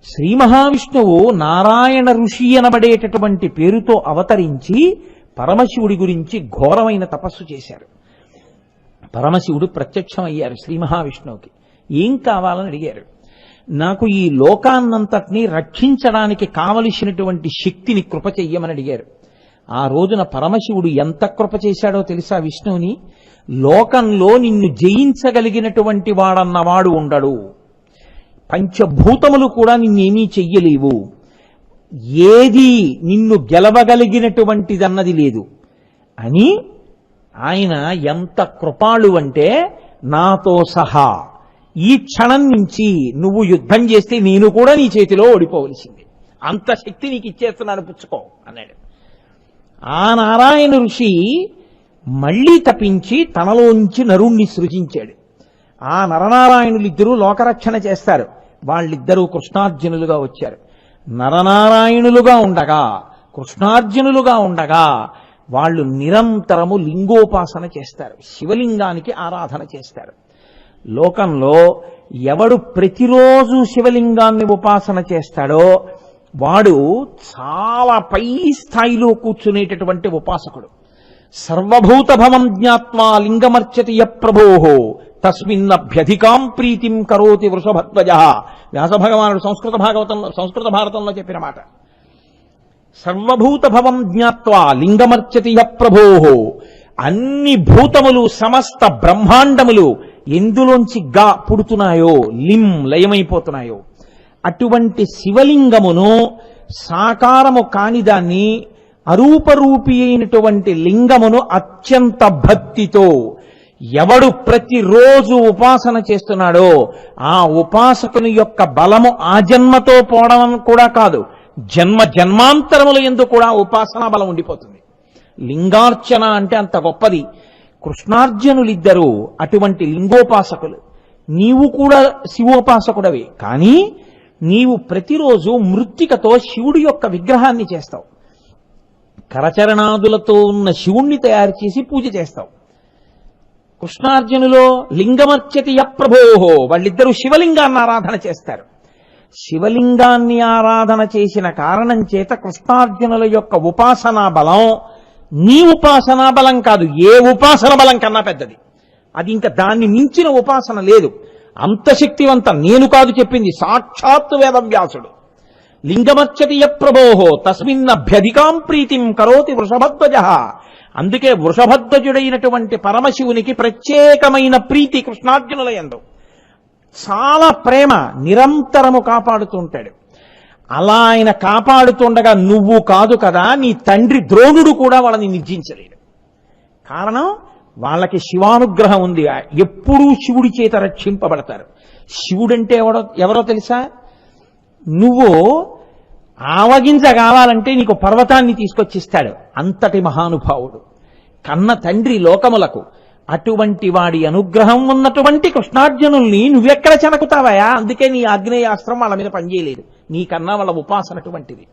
Speaker 1: శ్రీ మహావిష్ణువు నారాయణ ఋషి అనబడేటటువంటి పేరుతో అవతరించి పరమశివుడి గురించి ఘోరమైన తపస్సు చేశారు. పరమశివుడు ప్రత్యక్షమయ్యారు శ్రీ మహావిష్ణువుకి. ఏం కావాలని అడిగారు. నాకు ఈ లోకాన్నంతటినీ రక్షించడానికి కావలసినటువంటి శక్తిని కృప చెయ్యమని అడిగారు. ఆ రోజున పరమశివుడు ఎంత కృప చేశాడో తెలుసా విష్ణువుని? లోకంలో నిన్ను జయించగలిగినటువంటి వాడన్నవాడు ఉండడు, పంచభూతములు కూడా నిన్నేమీ చెయ్యలేవు, ఏది నిన్ను గెలవగలిగినటువంటిదన్నది లేదు అని ఆయన ఎంత కృపాళు అంటే, నాతో సహా ఈ క్షణం నుంచి నువ్వు యుద్ధం చేస్తే నేను కూడా నీ చేతిలో ఓడిపోవలసింది, అంత శక్తి నీకు ఇచ్చేస్తున్నాను, పుచ్చుకో అన్నాడు. ఆ నారాయణ ఋషి మళ్లీ తపించి తనలోంచి నరుణ్ణి సృజించాడు. ఆ నరనారాయణులిద్దరూ లోకరక్షణ చేస్తారు. వాళ్ళిద్దరూ కృష్ణార్జునులుగా వచ్చారు. నరనారాయణులుగా ఉండగా, కృష్ణార్జునులుగా ఉండగా వాళ్ళు నిరంతరము లింగోపాసన చేస్తారు, శివలింగానికి ఆరాధన చేస్తారు. లోకంలో ఎవడు ప్రతిరోజు శివలింగాన్ని ఉపాసన చేస్తాడో వాడు చాలా పై స్థాయిలో కూర్చునేటటువంటి ఉపాసకుడు. సర్వభూత భవం జ్ఞాత్వా లింగమర్చతి య ప్రభోః తస్మిన్నభ్యధికాం ప్రీతిం కరోతి వృషభధ్వజ. వ్యాస భగవానుడు సంస్కృత భారతంలో చెప్పిన మాట. సర్వభూత భవం జ్ఞాత్వా లింగమర్చతి య ప్రభోః. అన్ని భూతములు సమస్త బ్రహ్మాండములు ఎందులోంచి గా పుడుతున్నాయో, లయమైపోతున్నాయో అటువంటి శివలింగమును సాకారము కానిదాన్ని అరూపరూపి అయినటువంటి లింగమును అత్యంత భక్తితో ఎవడు ప్రతిరోజు ఉపాసన చేస్తున్నాడో ఆ ఉపాసకుని యొక్క బలము ఆ జన్మతో పోవడం కూడా కాదు, జన్మ జన్మాంతరముల యందు కూడా ఉపాసనా బలం ఉండిపోతుంది. లింగార్చన అంటే అంత గొప్పది. కృష్ణార్జునులిద్దరూ అటువంటి లింగోపాసకులు. నీవు కూడా శివోపాసకుడవే, కానీ నీవు ప్రతిరోజు మృత్తికతో శివుడి యొక్క విగ్రహాన్ని చేస్తావు. కరచరణాదులతో ఉన్న శివుణ్ణి తయారు చేసి పూజ చేస్తావు. కృష్ణార్జునులో లింగమర్చతి య ప్రభోః, వాళ్ళిద్దరూ శివలింగాన్ని ఆరాధన చేస్తారు. శివలింగాన్ని ఆరాధన చేసిన కారణం చేత కృష్ణార్జునుల యొక్క ఉపాసనా బలం నీ ఉపాసనా బలం కాదు, ఏ ఉపాసన బలం కన్నా పెద్దది. అది ఇంకా దాన్ని మించిన ఉపాసన లేదు. అంత శక్తివంత నేను కాదు చెప్పింది, సాక్షాత్తు వేదవ్యాసుడు. లింగమర్చతి య ప్రభోః తస్మిన్నభ్యధికాం ప్రీతిం కరోతి వృషభధ్వజ. అందుకే వృషభధ్వజుడైనటువంటి పరమశివునికి ప్రత్యేకమైన ప్రీతి కృష్ణార్జునుల యందు. చాలా ప్రేమ, నిరంతరము కాపాడుతూ ఉంటాడు. అలా ఆయన కాపాడుతుండగా నువ్వు కాదు కదా, నీ తండ్రి ద్రోణుడు కూడా వాళ్ళని నిర్జించలేడు. కారణం వాళ్ళకి శివానుగ్రహం ఉంది, ఎప్పుడూ శివుడి చేత రక్షింపబడతారు. శివుడంటే ఎవరో తెలుసా? నువ్వు ఆవగింజ కావాలంటే నీకు పర్వతాన్ని తీసుకొచ్చిస్తాడు, అంతటి మహానుభావుడు. కన్న తండ్రి లోకములకు. అటువంటి వాడి అనుగ్రహం ఉన్నటువంటి కృష్ణార్జునుల్ని నువ్వెక్కడ చెనకుతావయా? అందుకే నీ ఆగ్నేయాస్త్రం వాళ్ళ మీద పనిచేయలేదు, నీకన్నా వాళ్ళ ఉపాసన అటువంటిది.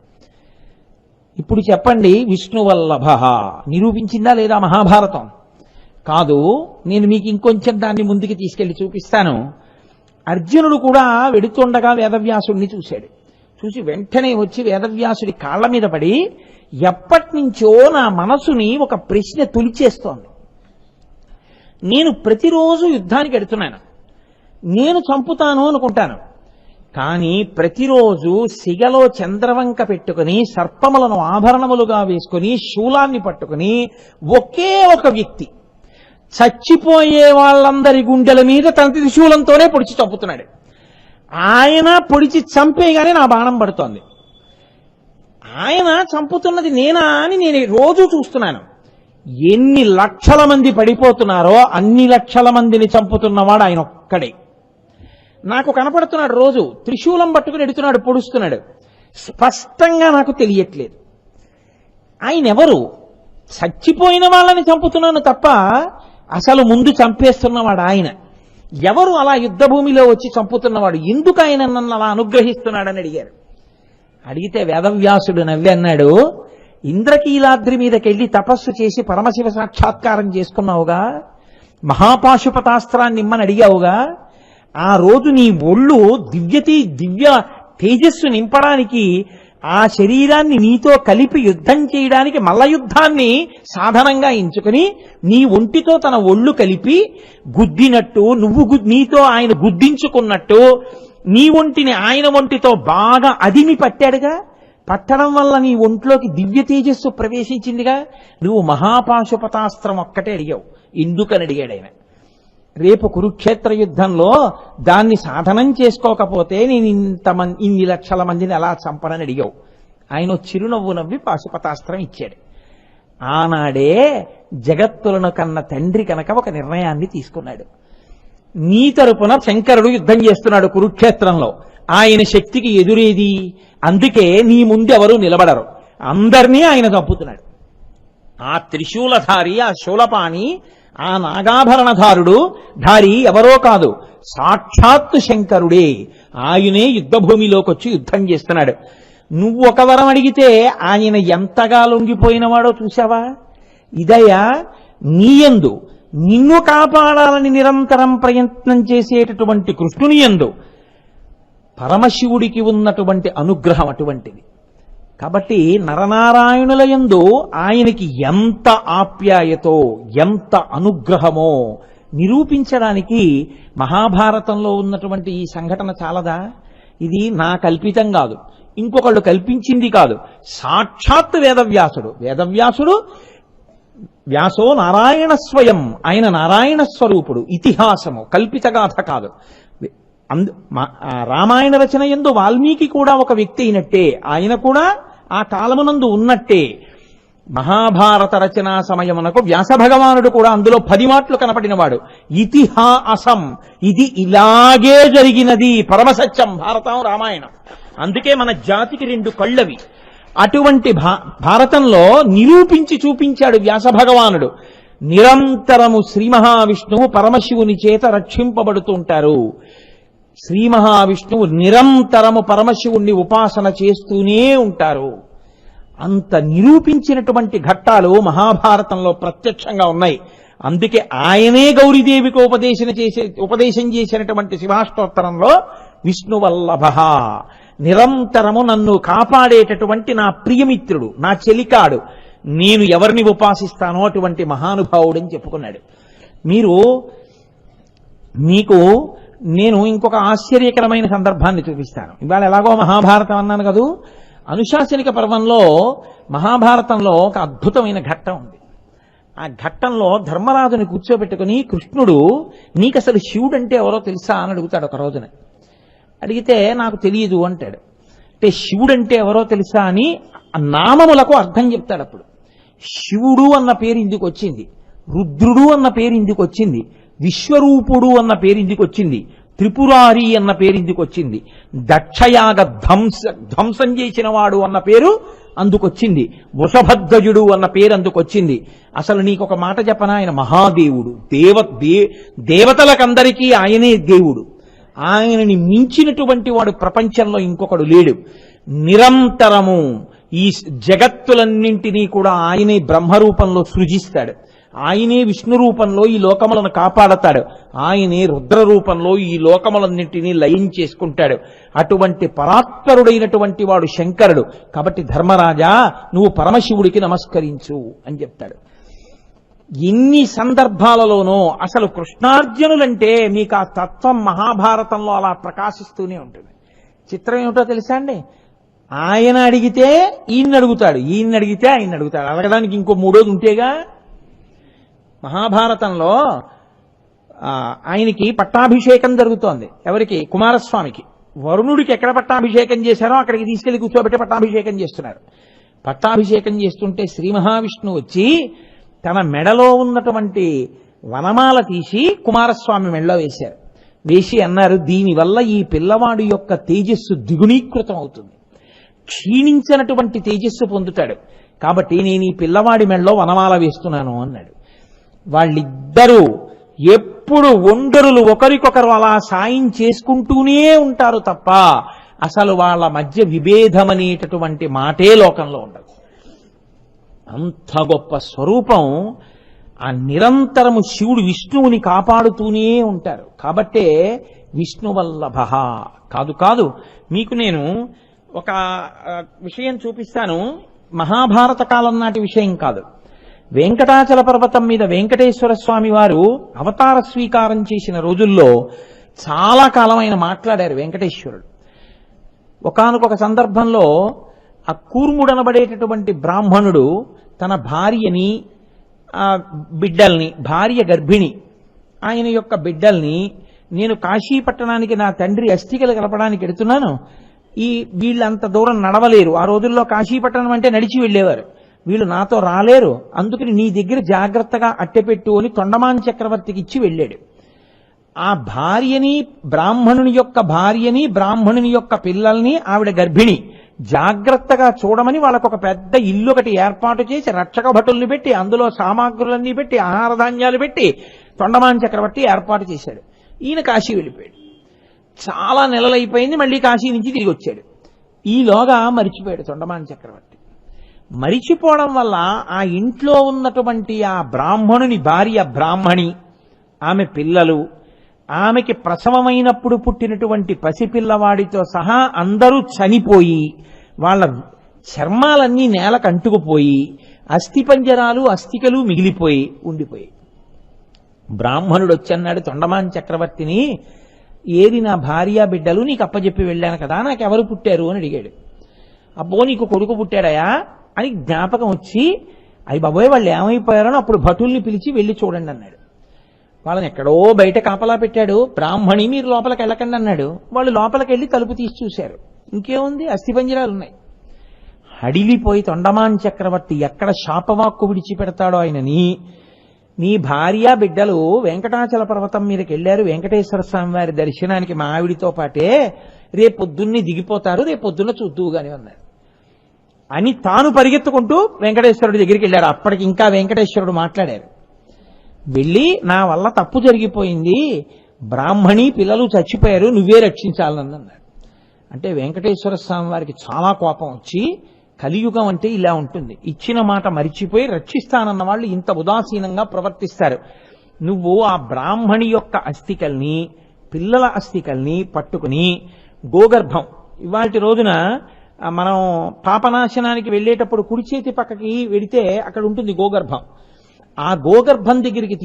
Speaker 1: ఇప్పుడు చెప్పండి, విష్ణువల్లభ నిరూపించిందా లేదా మహాభారతం? కాదు, నేను మీకు ఇంకొంచెం దాన్ని ముందుకు తీసుకెళ్లి చూపిస్తాను. అర్జునుడు కూడా వెడుతుండగా వేదవ్యాసుడిని చూశాడు. చూసి వెంటనే వచ్చి వేదవ్యాసుడి కాళ్ల మీద పడి, ఎప్పటి నుంచో నా మనసుని ఒక ప్రశ్న తొలిచేస్తోంది. నేను ప్రతిరోజు యుద్ధానికి ఎడుతున్నాను, నేను చంపుతాను అనుకుంటాను, కానీ ప్రతిరోజు సిగలో చంద్రవంక పెట్టుకుని సర్పములను ఆభరణములుగా వేసుకుని శూలాన్ని పట్టుకుని ఒకే ఒక వ్యక్తి చచ్చిపోయే వాళ్ళందరి గుండెల మీద తన త్రిశూలంతోనే పొడిచి చంపుతున్నాడు. ఆయన పొడిచి చంపేగానే నా బాణం పడుతోంది. ఆయన చంపుతున్నది నేనా అని నేను రోజు చూస్తున్నాను. ఎన్ని లక్షల మంది పడిపోతున్నారో అన్ని లక్షల మందిని చంపుతున్నవాడు ఆయన ఒక్కడే. నాకు కనపడుతున్నాడు, రోజు త్రిశూలం పట్టుకుని ఎడుతున్నాడు, పొడుస్తున్నాడు. స్పష్టంగా నాకు తెలియట్లేదు ఆయన ఎవరు. చచ్చిపోయిన వాళ్ళని చంపుతున్నాను తప్ప అసలు ముందు చంపేస్తున్నవాడు ఆయన ఎవరు? అలా యుద్ధభూమిలో వచ్చి చంపుతున్నవాడు ఎందుకు ఆయన నన్ను అలా అనుగ్రహిస్తున్నాడని అడిగారు. అడిగితే వేదవ్యాసుడు నవ్వి అన్నాడు, ఇంద్రకీలాద్రి మీదకెళ్ళి తపస్సు చేసి పరమశివ సాక్షాత్కారం చేసుకున్నావుగా, మహాపాశుపతాస్త్రాన్ని ఇమ్మని అడిగావుగా, ఆ రోజు నీ ఒళ్ళు దివ్య తేజస్సు నింపడానికి ఆ శరీరాన్ని నీతో కలిపి యుద్ధం చేయడానికి మల్ల యుద్ధాన్ని సాధనంగా ఎంచుకుని నీ ఒంటితో తన ఒళ్ళు కలిపి గుద్దినట్టు, నువ్వు నీతో ఆయన గుద్దించుకున్నట్టు నీ ఒంటిని ఆయన ఒంటితో బాగా అదిమి పట్టాడుగా. పట్టడం వల్ల నీ ఒంట్లోకి దివ్య తేజస్సు ప్రవేశించిందిగా. నువ్వు మహాపాశుపతాస్త్రం ఒక్కటే అడిగావు, ఎందుకని అడిగాడు ఆయన. రేపు కురుక్షేత్ర యుద్ధంలో దాన్ని సాధనం చేసుకోకపోతే నేను ఇన్ని లక్షల మందిని ఎలా చంపనని అడిగావు. ఆయన చిరునవ్వు నవ్వి పాశుపతాస్త్రం ఇచ్చాడు. ఆనాడే జగత్తులను కన్న తండ్రి కనుక ఒక నిర్ణయాన్ని తీసుకున్నాడు. నీ తరపున శంకరుడు యుద్ధం చేస్తున్నాడు కురుక్షేత్రంలో, ఆయన శక్తికి ఎదురేది, అందుకే నీ ముందెవరూ నిలబడరు, అందరినీ ఆయన చంపుతున్నాడు. ఆ త్రిశూలధారి, ఆ శూలపాణి, ఆ నాగాభరణధారుడు ధారి ఎవరో కాదు, సాక్షాత్తు శంకరుడే. ఆయనే యుద్ధభూమిలోకి వచ్చి యుద్ధం చేస్తున్నాడు. నువ్వు ఒక వరం అడిగితే ఆయన ఎంతగా లొంగిపోయినవాడో చూసావా? ఇదయ్యా నీయందు నిన్ను కాపాడాలని నిరంతరం ప్రయత్నం చేసేటటువంటి కృష్ణుని యందు పరమశివుడికి ఉన్నటువంటి అనుగ్రహం అటువంటిది. కాబట్టి నరనారాయణుల యందు ఆయనకి ఎంత ఆప్యాయతో ఎంత అనుగ్రహమో నిరూపించడానికి మహాభారతంలో ఉన్నటువంటి ఈ సంఘటన చాలదా? ఇది నా కల్పితం కాదు, ఇంకొకళ్ళు కల్పించింది కాదు. సాక్షాత్ వేదవ్యాసుడు వ్యాసో నారాయణ స్వయం, ఆయన నారాయణ స్వరూపుడు. ఇతిహాసము, కల్పితగాథ కాదు. రామాయణ రచన యందు వాల్మీకి కూడా ఒక వ్యక్తి అయినట్టే, ఆయన కూడా ఆ కాలమునందు ఉన్నట్టే. మహాభారత రచనా సమయమునకు వ్యాస భగవానుడు కూడా అందులో 10 మాటలు కనపడినవాడు. ఇతిహాసం, ఇది ఇలాగే జరిగినది, పరమసత్యం భారతం రామాయణం. అందుకే మన జాతికి 2 కళ్ళవి. అటువంటి భారతంలో నిరూపించి చూపించాడు వ్యాస భగవానుడు. నిరంతరము శ్రీ మహావిష్ణువు పరమశివుని చేత రక్షింపబడుతుంటారు. శ్రీ మహావిష్ణువు నిరంతరము పరమశివుణ్ణి ఉపాసన చేస్తూనే ఉంటారు. అంత నిరూపించినటువంటి ఘట్టాలు మహాభారతంలో ప్రత్యక్షంగా ఉన్నాయి. అందుకే ఆయనే గౌరీదేవికి ఉపదేశం చేసినటువంటి శివాష్టోత్తరంలో విష్ణువల్లభ, నిరంతరము నన్ను కాపాడేటటువంటి నా ప్రియమిత్రుడు, నా చెలికాడు, నేను ఎవరిని ఉపాసిస్తానో అటువంటి మహానుభావుడని చెప్పుకున్నాడు. మీకు నేను ఇంకొక ఆశ్చర్యకరమైన సందర్భాన్ని చూపిస్తాను. ఇవాళ ఎలాగో మహాభారతం అన్నాను కదూ, అనుశాసనిక పర్వంలో మహాభారతంలో ఒక అద్భుతమైన ఘట్టం ఉంది. ఆ ఘట్టంలో ధర్మరాజుని కూర్చోబెట్టుకుని కృష్ణుడు, నీకు అసలు శివుడు అంటే ఎవరో తెలుసా అని అడుగుతాడు ఒక రోజున. అడిగితే నాకు తెలియదు అంటాడు. అంటే శివుడు అంటే ఎవరో తెలుసా అని నామములకు అర్థం చెప్తాడు. అప్పుడు శివుడు అన్న పేరు ఇందుకు వచ్చింది, రుద్రుడు అన్న పేరు ఇందుకు వచ్చింది, విశ్వరూపుడు అన్న పేరు ఇందుకు వచ్చింది, త్రిపురారి అన్న పేరు ఇందుకు వచ్చింది, దక్షయాగ ధ్వంసం చేసిన వాడు అన్న పేరు అందుకొచ్చింది, వృషభధ్వజుడు అన్న పేరు అందుకొచ్చింది. అసలు నీకు ఒక మాట చెప్పనా, ఆయన మహాదేవుడు, దేవతలకందరికీ ఆయనే దేవుడు. ఆయనని మించినటువంటి వాడు ప్రపంచంలో ఇంకొకడు లేడు. నిరంతరము ఈ జగత్తులన్నింటినీ కూడా ఆయనే బ్రహ్మరూపంలో సృజిస్తాడు, ఆయనే విష్ణు రూపంలో ఈ లోకములను కాపాడతాడు, ఆయనే రుద్ర రూపంలో ఈ లోకములన్నింటినీ లయం చేసుకుంటాడు. అటువంటి పరాత్పరుడైనటువంటి వాడు శంకరుడు. కాబట్టి ధర్మరాజా, నువ్వు పరమశివుడికి నమస్కరించు అని చెప్తాడు. ఎన్ని సందర్భాలలోనూ అసలు కృష్ణార్జునులంటే మీకు ఆ తత్వం మహాభారతంలో అలా ప్రకాశిస్తూనే ఉంటుంది. చిత్రం ఏమిటో తెలుసా అండి, ఆయన అడిగితే ఈయన్ని అడుగుతాడు, ఈయన్ని అడిగితే ఆయన అడుగుతాడు. అడగడానికి ఇంకో మూడోది ఉంటేగా. మహాభారతంలో ఆయనకి పట్టాభిషేకం జరుగుతోంది. ఎవరికి? కుమారస్వామికి. వరుణుడికి ఎక్కడ పట్టాభిషేకం చేశారో అక్కడికి తీసుకెళ్లి కూర్చోబెట్టి పట్టాభిషేకం చేస్తున్నారు. పట్టాభిషేకం చేస్తుంటే శ్రీ మహావిష్ణువు వచ్చి తన మెడలో ఉన్నటువంటి వనమాల తీసి కుమారస్వామి మెడలో వేశారు. వేసి అన్నారు, దీనివల్ల ఈ పిల్లవాడి యొక్క తేజస్సు ద్విగుణీకృతం అవుతుంది, క్షీణించినటువంటి తేజస్సు పొందుతాడు. కాబట్టి నేను ఈ పిల్లవాడి మెడలో వనమాల వేస్తున్నాను అన్నాడు. వాళ్ళిద్దరూ ఎప్పుడు ఒండరులు ఒకరికొకరు అలా సాయం చేసుకుంటూనే ఉంటారు తప్ప అసలు వాళ్ళ మధ్య విభేదం అనేటటువంటి మాటే లోకంలో ఉండదు. అంత గొప్ప స్వరూపం. ఆ నిరంతరము శివుడు విష్ణువుని కాపాడుతూనే ఉంటారు. కాబట్టే విష్ణువల్లభ. కాదు మీకు నేను ఒక విషయం చూపిస్తాను. మహాభారత కాలం నాటి విషయం కాదు. వెంకటాచల పర్వతం మీద వెంకటేశ్వర స్వామి వారు అవతార స్వీకారం చేసిన రోజుల్లో చాలా కాలం ఆయన మాట్లాడారు వెంకటేశ్వరుడు. ఒకానొక సందర్భంలో ఆ కూర్ముడనబడేటటువంటి బ్రాహ్మణుడు తన భార్యని, బిడ్డల్ని, భార్య గర్భిణి, ఆయన యొక్క బిడ్డల్ని, నేను కాశీ పట్టణానికి నా తండ్రి అస్థికలు కలపడానికి వెడుతున్నాను, వీళ్ళంత దూరం నడవలేరు. ఆ రోజుల్లో కాశీపట్టణం అంటే నడిచి వెళ్ళేవారు. వీళ్ళు నాతో రాలేరు, అందుకని నీ దగ్గర జాగ్రత్తగా అట్టెపెట్టు అని తొండమాన్ చక్రవర్తికి ఇచ్చి వెళ్ళాడు. ఆ భార్యని, బ్రాహ్మణుని యొక్క భార్యని, బ్రాహ్మణుని యొక్క పిల్లల్ని, ఆవిడ గర్భిణి, జాగ్రత్తగా చూడమని వాళ్ళకు ఒక పెద్ద ఇల్లు ఒకటి ఏర్పాటు చేసి రక్షక భటుల్ని పెట్టి అందులో సామాగ్రులన్నీ పెట్టి ఆహార ధాన్యాలు పెట్టి తొండమాన్ చక్రవర్తి ఏర్పాటు చేశాడు. ఈయన కాశీ వెళ్ళిపోయాడు. చాలా నెలలైపోయింది, మళ్ళీ కాశీ నుంచి తిరిగి వచ్చాడు. ఈలోగా మరిచిపోయాడు తొండమాన్ చక్రవర్తి. మరిచిపోవడం వల్ల ఆ ఇంట్లో ఉన్నటువంటి ఆ బ్రాహ్మణుని భార్య బ్రాహ్మణి, ఆమె పిల్లలు, ఆమెకి ప్రసవమైనప్పుడు పుట్టినటువంటి పసిపిల్లవాడితో సహా అందరూ చనిపోయి వాళ్ళ చర్మాలన్నీ నేలకు అంటుకుపోయి అస్థిపంజరాలు అస్థికలు మిగిలిపోయి ఉండిపోయి. బ్రాహ్మణుడు వచ్చన్నాడు తొండమాన్ చక్రవర్తిని, ఏది నా భార్య బిడ్డలు నీకు అప్పచెప్పి వెళ్ళాను కదా, నాకెవరు పుట్టారు అని అడిగాడు. అబ్బో నీకు కొడుకు పుట్టాడయా అని జ్ఞాపకం వచ్చి, అయ్యి బాబోయ్ వాళ్ళు ఏమైపోయారని అప్పుడు భటుల్ని పిలిచి వెళ్ళి చూడండి అన్నాడు. వాళ్ళని ఎక్కడో బయట కాపలా పెట్టాడు. బ్రాహ్మణి మీరు లోపలికి వెళ్ళకండి అన్నాడు. వాళ్ళు లోపలికి వెళ్ళి తలుపు తీసి చూశారు. ఇంకేముంది, అస్థిపంజరాలు ఉన్నాయి. హడిలిపోయి తొండమాన్ చక్రవర్తి ఎక్కడ శాపవాక్కు విడిచిపెడతాడో ఆయనని, నీ భార్య బిడ్డలు వెంకటాచల పర్వతం మీదకి వెళ్ళారు వెంకటేశ్వర స్వామి వారి దర్శనానికి మా ఆవిడితో పాటే, రేపొద్దున్నే దిగిపోతారు, రేపొద్దున్న చూద్దువుగాని అన్నారు. అని తాను పరిగెత్తుకుంటూ వెంకటేశ్వరుడి దగ్గరికి వెళ్ళాడు. అప్పటికి ఇంకా వెంకటేశ్వరుడు మాట్లాడారు. వెళ్ళి నా వల్ల తప్పు జరిగిపోయింది, బ్రాహ్మణి పిల్లలు చచ్చిపోయారు, నువ్వే రక్షించాలని అన్నాడు. అంటే వెంకటేశ్వర స్వామి వారికి చాలా కోపం వచ్చి, కలియుగం అంటే ఇలా ఉంటుంది, ఇచ్చిన మాట మరిచిపోయి రక్షిస్తానన్న వాళ్ళు ఇంత ఉదాసీనంగా ప్రవర్తిస్తారు. నువ్వు ఆ బ్రాహ్మణి యొక్క అస్థికల్ని పిల్లల అస్థికల్ని పట్టుకుని గోగర్భం, ఇవాళ రోజున మనం పాపనాశనానికి వెళ్ళేటప్పుడు కుడి చేతి పక్కకి వెడితే అక్కడ ఉంటుంది గోగర్భం. ఆ గోగర్భం దగ్గరికి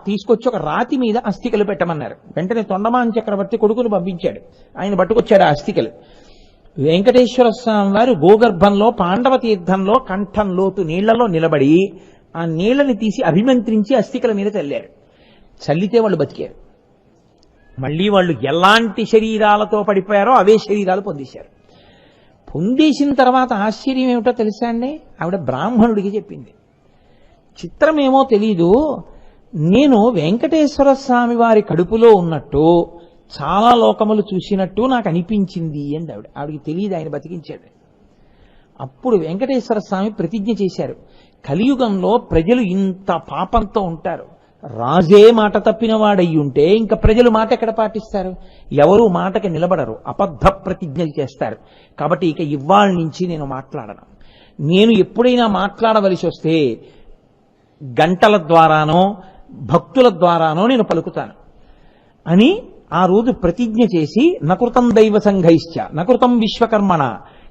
Speaker 1: తీసుకొచ్చి ఒక రాతి మీద అస్థికలు పెట్టమన్నారు. వెంటనే తొండమాన్ చక్రవర్తి కొడుకును పంపించాడు. ఆయన పట్టుకొచ్చాడు ఆ అస్థికలు. వెంకటేశ్వర స్వామి వారు గోగర్భంలో పాండవ తీర్థంలో కంఠం లోతు నీళ్లలో నిలబడి ఆ నీళ్లని తీసి అభిమంత్రించి అస్థికల మీద చల్లారు. చల్లితే వాళ్ళు బతికారు. మళ్ళీ వాళ్ళు ఎలాంటి శరీరాలతో పడిపోయారో అవే శరీరాలు పొందేశారు. పొందేసిన తర్వాత ఆశ్చర్యం ఏమిటో తెలుసా అండి, ఆవిడ బ్రాహ్మణుడికి చెప్పింది. చిత్రమేమో తెలీదు, నేను వెంకటేశ్వర స్వామి వారి కడుపులో ఉన్నట్టు చాలా లోకములు చూసినట్టు నాకు అనిపించింది అంది ఆవిడ. ఆవిడికి తెలియదు ఆయన బతికించాడు. అప్పుడు వెంకటేశ్వర స్వామి ప్రతిజ్ఞ చేశారు, కలియుగంలో ప్రజలు ఇంత పాపంతో ఉంటారు, రాజే మాట తప్పిన వాడయ్యి ఉంటే ఇంకా ప్రజలు మాట ఎక్కడ పాటిస్తారు, ఎవరు మాటకి నిలబడరు, అబద్ధ ప్రతిజ్ఞలు చేస్తారు. కాబట్టి ఇక ఇవాళ నుంచి నేను మాట్లాడను, నేను ఎప్పుడైనా మాట్లాడవలసి వస్తే గంటల ద్వారానో భక్తుల ద్వారానో నేను పలుకుతాను అని ఆ రోజు ప్రతిజ్ఞ చేసి, నకృతం దైవ సంఘైశ్చ నకృతం విశ్వకర్మణ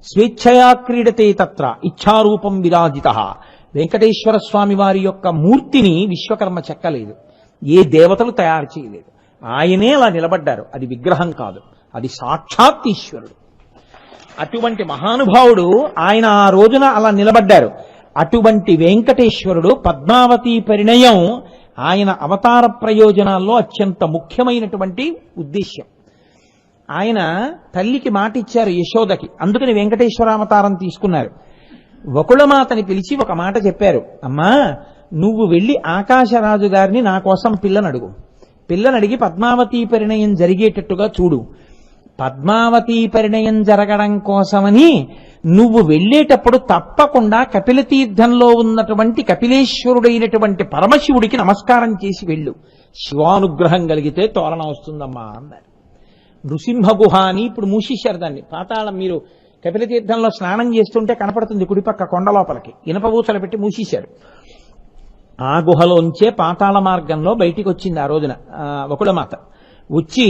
Speaker 1: స్వేచ్ఛయా క్రీడతే తత్ర ఇచ్ఛారూపం విరాజిత. వెంకటేశ్వర స్వామి వారి యొక్క మూర్తిని విశ్వకర్మ చెక్కలేదు, ఏ దేవతలు తయారు చేయలేదు, ఆయనే అలా నిలబడ్డారు. అది విగ్రహం కాదు, అది సాక్షాత్ ఈశ్వరుడు. అటువంటి మహానుభావుడు ఆయన ఆ రోజున అలా నిలబడ్డారు. అటువంటి వెంకటేశ్వరుడు పద్మావతి పరిణయం ఆయన అవతార ప్రయోజనాల్లో అత్యంత ముఖ్యమైనటువంటి ఉద్దేశ్యం. ఆయన తల్లికి మాట ఇచ్చారు యశోదకి, అందుకని వెంకటేశ్వరావతారం తీసుకున్నారు. వకుళమాతని పిలిచి ఒక మాట చెప్పారు, అమ్మా నువ్వు వెళ్ళి ఆకాశరాజు గారిని నా కోసం పిల్లనడుగు, పిల్లనడిగి పద్మావతి పరిణయం జరిగేటట్టుగా చూడు. పద్మావతి పరిణయం జరగడం కోసమని నువ్వు వెళ్ళేటప్పుడు తప్పకుండా కపిల తీర్థంలో ఉన్నటువంటి కపిలేశ్వరుడైనటువంటి పరమశివుడికి నమస్కారం చేసి వెళ్ళు, శివానుగ్రహం కలిగితే తోరణ వస్తుందమ్మా అన్నారు. నృసింహగుహ అని ఇప్పుడు మూసేశారు దాన్ని. పాతాళం మీరు కపిల తీర్థంలో స్నానం చేస్తుంటే కనపడుతుంది కుడిపక్క కొండ లోపలికి, ఇనపబూసలు పెట్టి మూసేశారు. ఆ గుహలోంచే పాతాళ మార్గంలో బయటికి వచ్చింది ఆ రోజున వకుళమాత. వచ్చి